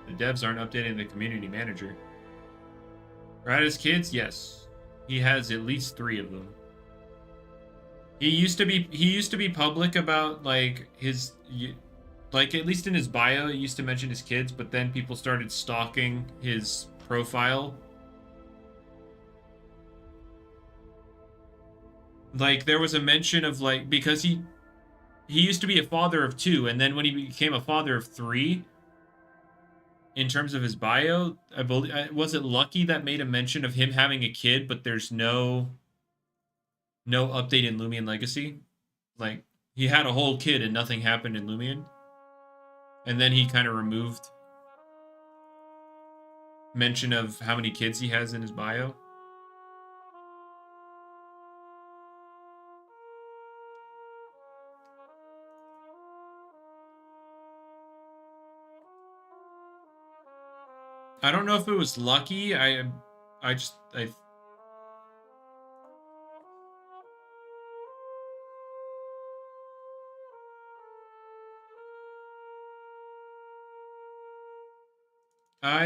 devs aren't updating the community manager. Right, his kids? Yes. He has at least 3 of them. He used to be public about like his, like at least in his bio it used to mention his kids, but then people started stalking his profile. Like there was a mention of like, because he used to be a father of 2, and then when he became a father of 3, in terms of his bio, I believe, was it Lucky that made a mention of him having a kid, but there's no update in Loomian Legacy? Like, he had a whole kid and nothing happened in Loomian. And then he kind of removed mention of how many kids he has in his bio. I don't know if it was Lucky. I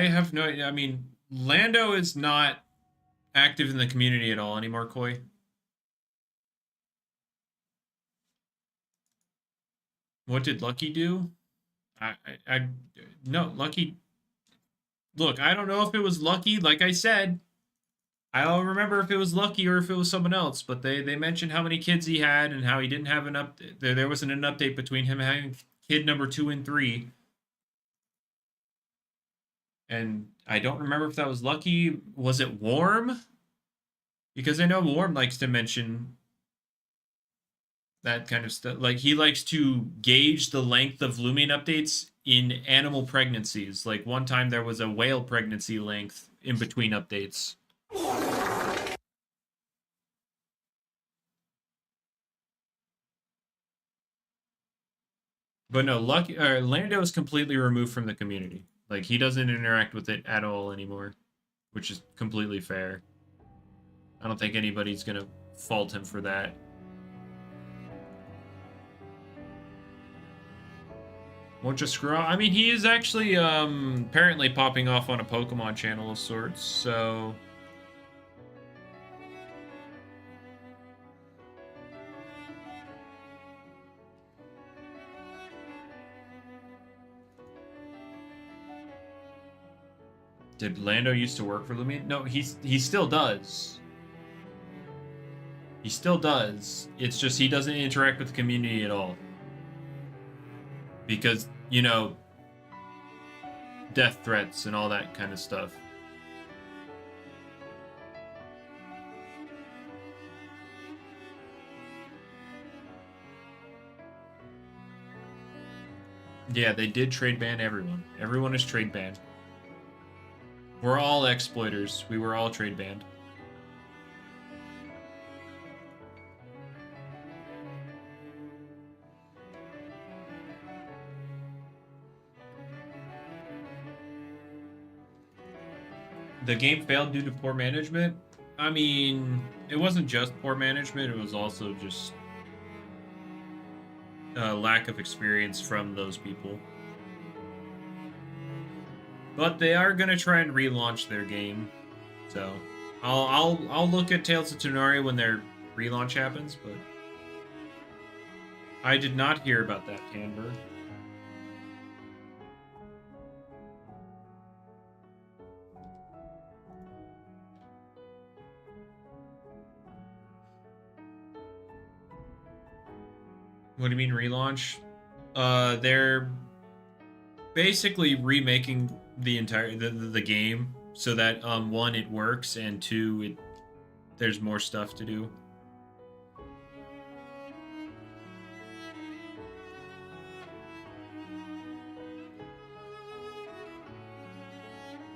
have no idea. I mean, Lando is not active in the community at all anymore, Koi. What did Lucky do? No, Lucky. Look, I don't know if it was Lucky. Like I said, I don't remember if it was Lucky or if it was someone else, but they mentioned how many kids he had and how he didn't have an update. There wasn't an update between him having kid number 2 and 3. And I don't remember if that was Lucky. Was it Warm? Because I know Warm likes to mention that kind of stuff. Like, he likes to gauge the length of Loomian updates in animal pregnancies. Like, one time there was a whale pregnancy length in between updates. But no, Lando is completely removed from the community. Like, he doesn't interact with it at all anymore, which is completely fair. I don't think anybody's gonna fault him for that. Won't you screw up? I mean, he is actually apparently popping off on a Pokemon channel of sorts, so... Did Lando used to work for Loomian? No, he still does. He still does. It's just he doesn't interact with the community at all. Because, you know, death threats and all that kind of stuff. Yeah, they did trade ban everyone. Everyone is trade banned. We're all exploiters. We were all trade banned. The game failed due to poor management? I mean, it wasn't just poor management, it was also just lack of experience from those people. But they are gonna try and relaunch their game, so I'll look at Tales of Terraria when their relaunch happens. But I did not hear about that, Canberra. What do you mean relaunch? They're basically remaking the entire the game so that 1, it works, and 2, there's more stuff to do.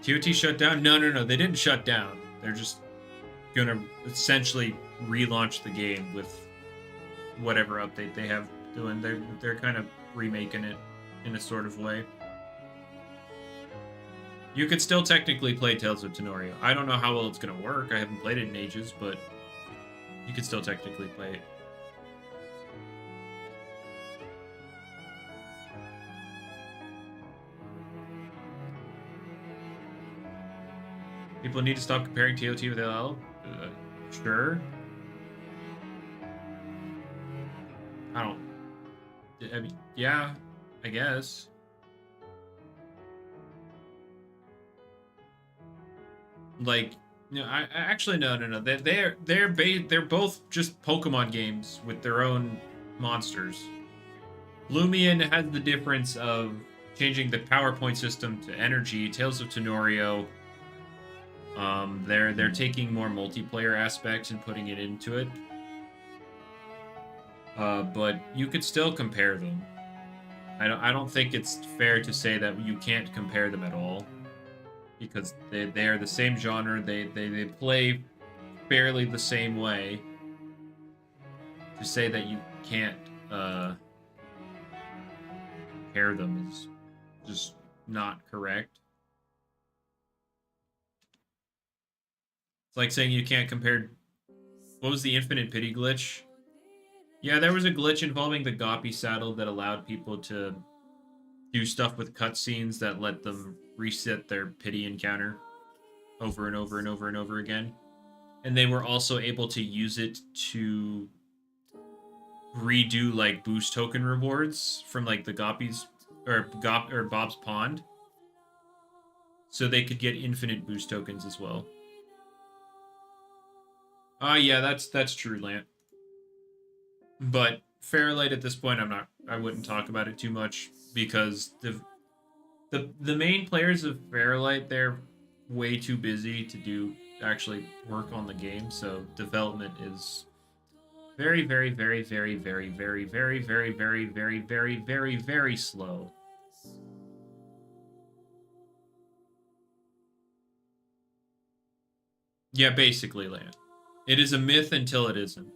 TOT shut down? No, they didn't shut down. They're just gonna essentially relaunch the game with whatever update they have doing. They're kind of remaking it in a sort of way. You could still technically play Tales of Tenorio. I don't know how well it's gonna work. I haven't played it in ages, but you could still technically play it. People need to stop comparing TOT with LL. Sure. I mean, yeah, I guess. Like, I actually no. They're both just Pokemon games with their own monsters. Loomian has the difference of changing the PowerPoint system to energy. Tales of Tenorio, they're taking more multiplayer aspects and putting it into it. But you could still compare them. I don't think it's fair to say that you can't compare them at all, because they are the same genre. They play fairly the same way. To say that you can't compare them is just not correct. It's like saying you can't compare. What was the infinite pity glitch? Yeah, there was a glitch involving the Goppy saddle that allowed people to do stuff with cutscenes that let them reset their pity encounter over and over and over and over again. And they were also able to use it to redo like boost token rewards from like the Goppy's or Bob's Pond. So they could get infinite boost tokens as well. Yeah, that's true, Lant. But Fairlight at this point, I wouldn't talk about it too much, because the main players of Fairlight, they're way too busy to actually work on the game, so development is very, very, very, very, very, very, very, very, very, very, very, very, very slow. Yeah, basically, Land. It is a myth until it isn't.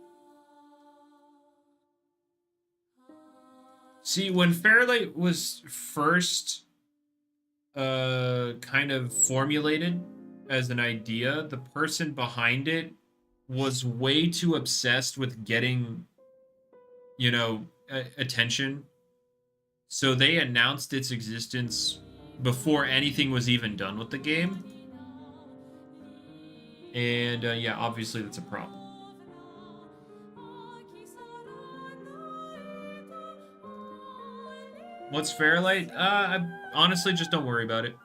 See, when Fairlight was first kind of formulated as an idea, the person behind it was way too obsessed with getting, attention. So they announced its existence before anything was even done with the game. And yeah, obviously that's a problem. What's Fairlight? Honestly, just don't worry about it.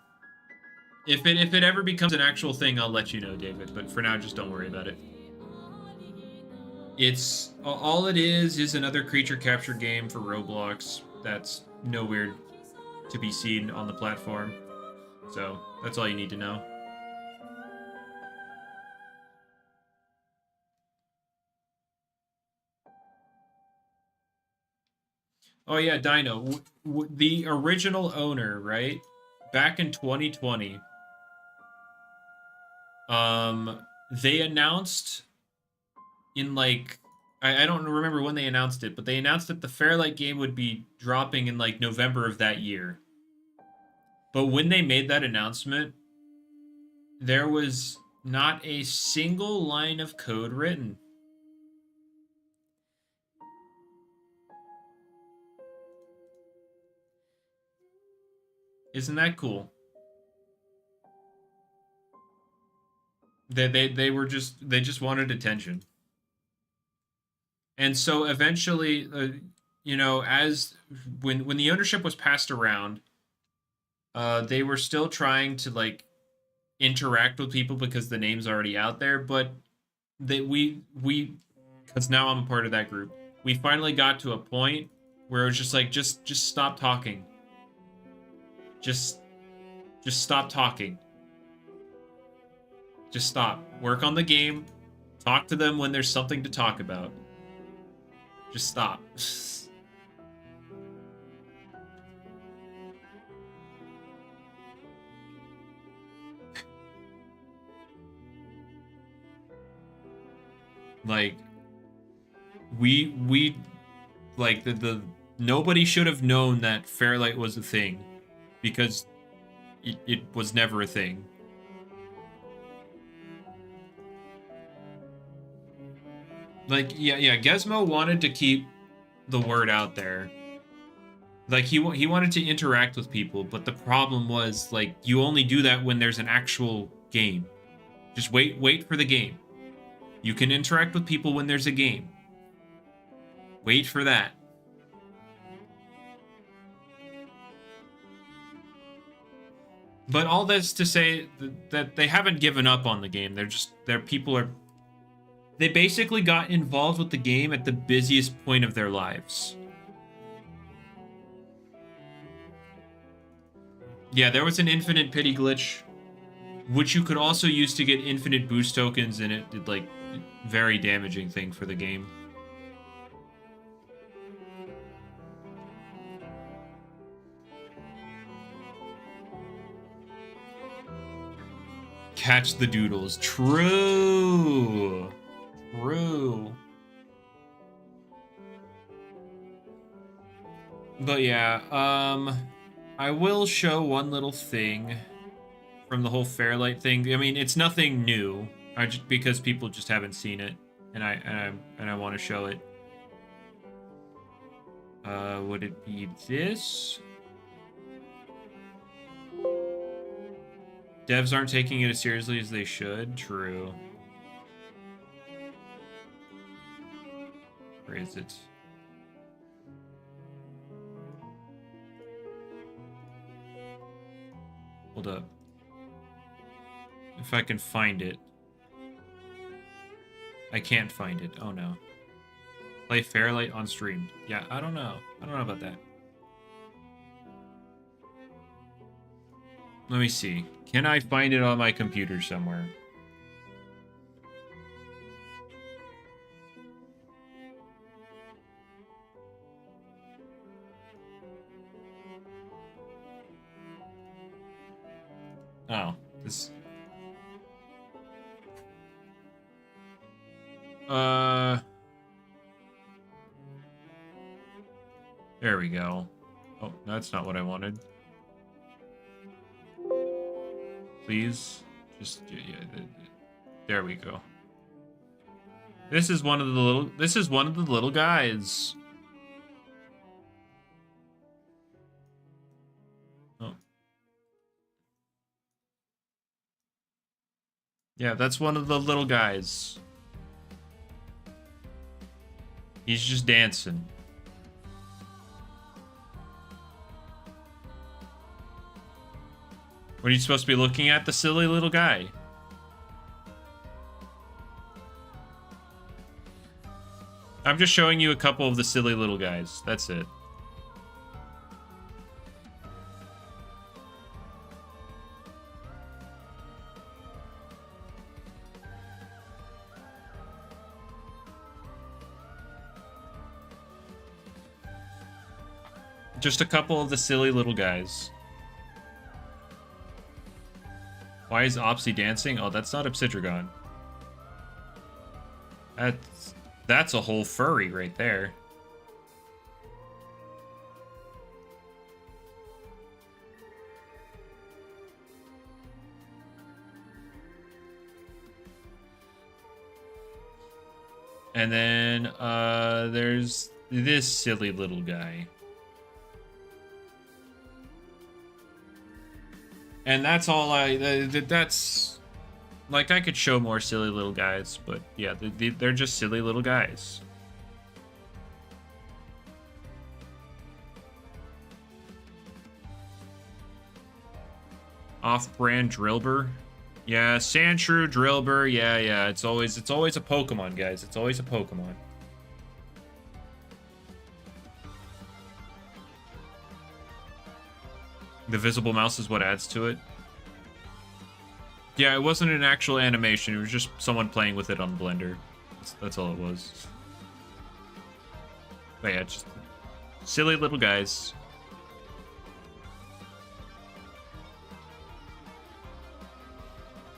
If it ever becomes an actual thing, I'll let you know, David. But for now, just don't worry about it. It's all it is another creature capture game for Roblox that's nowhere to be seen on the platform. So that's all you need to know. Oh yeah, Dino, the original owner, right? Back in 2020, they announced in like I don't remember when they announced it, but they announced that the Fairlight game would be dropping in like November of that year. But when they made that announcement, there was not a single line of code written. Isn't that cool? They just wanted attention. And so eventually, as when the ownership was passed around, they were still trying to like interact with people because the name's already out there, but we because now I'm a part of that group. We finally got to a point where it was just like just stop talking. Just stop talking. Just stop. Work on the game. Talk to them when there's something to talk about. Just stop. Like, we like the nobody should have known that Fairlight was a thing, because it was never a thing. Like, yeah, Gizmo wanted to keep the word out there. Like, he wanted to interact with people, but the problem was, like, you only do that when there's an actual game. Just wait for the game. You can interact with people when there's a game. Wait for that. But all this to say that they haven't given up on the game. They basically got involved with the game at the busiest point of their lives. Yeah, there was an infinite pity glitch, which you could also use to get infinite boost tokens, and it did, like, very damaging thing for the game. Catch the doodles. True. But yeah, I will show one little thing from the whole Fairlight thing. I mean, it's nothing new. Because people just haven't seen it, and I want to show it. Would it be this? Devs aren't taking it as seriously as they should. True. Where is it? Hold up. If I can find it. I can't find it. Oh no. Play Fairlight on stream. Yeah, I don't know. I don't know about that. Let me see. Can I find it on my computer somewhere? Oh, this... There we go. Oh, that's not what I wanted. Please, just yeah, there we go. This is one of the little guys. Oh. Yeah, that's one of the little guys. He's just dancing. What are you supposed to be looking at? The silly little guy. I'm just showing you a couple of the silly little guys. That's it. Just a couple of the silly little guys. Why is Opsy dancing? Oh, that's not Obsidragon. That's a whole furry right there. And then there's this silly little guy. And that's all that's... Like, I could show more silly little guys, but yeah, they're just silly little guys. Off-brand Drillbur. Yeah, Sandshrew, Drillbur, yeah, it's always a Pokemon, guys. It's always a Pokemon. The visible mouse is what adds to it. Yeah, it wasn't an actual animation. It was just someone playing with it on Blender. That's all it was. But yeah, just silly little guys.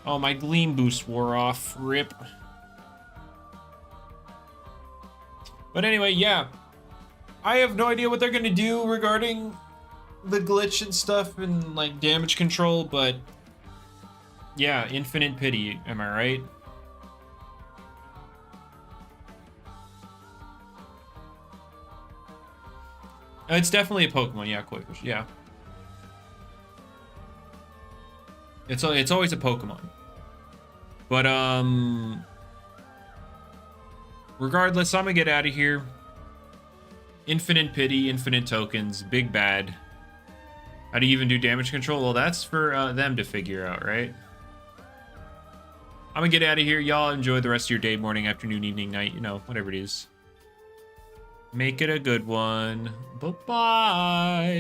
Oh, my Gleam Boost wore off. Rip. But anyway, yeah. I have no idea what they're gonna do regarding the glitch and stuff and like damage control, but yeah, infinite pity, am I right? It's definitely a Pokemon, yeah, Koi Fish, yeah. It's always a Pokemon. But regardless, I'm gonna get out of here. Infinite pity, infinite tokens, big bad. How do you even do damage control? Well, that's for them to figure out, right? I'm gonna get out of here. Y'all enjoy the rest of your day, morning, afternoon, evening, night, you know, whatever it is. Make it a good one. Bye-bye.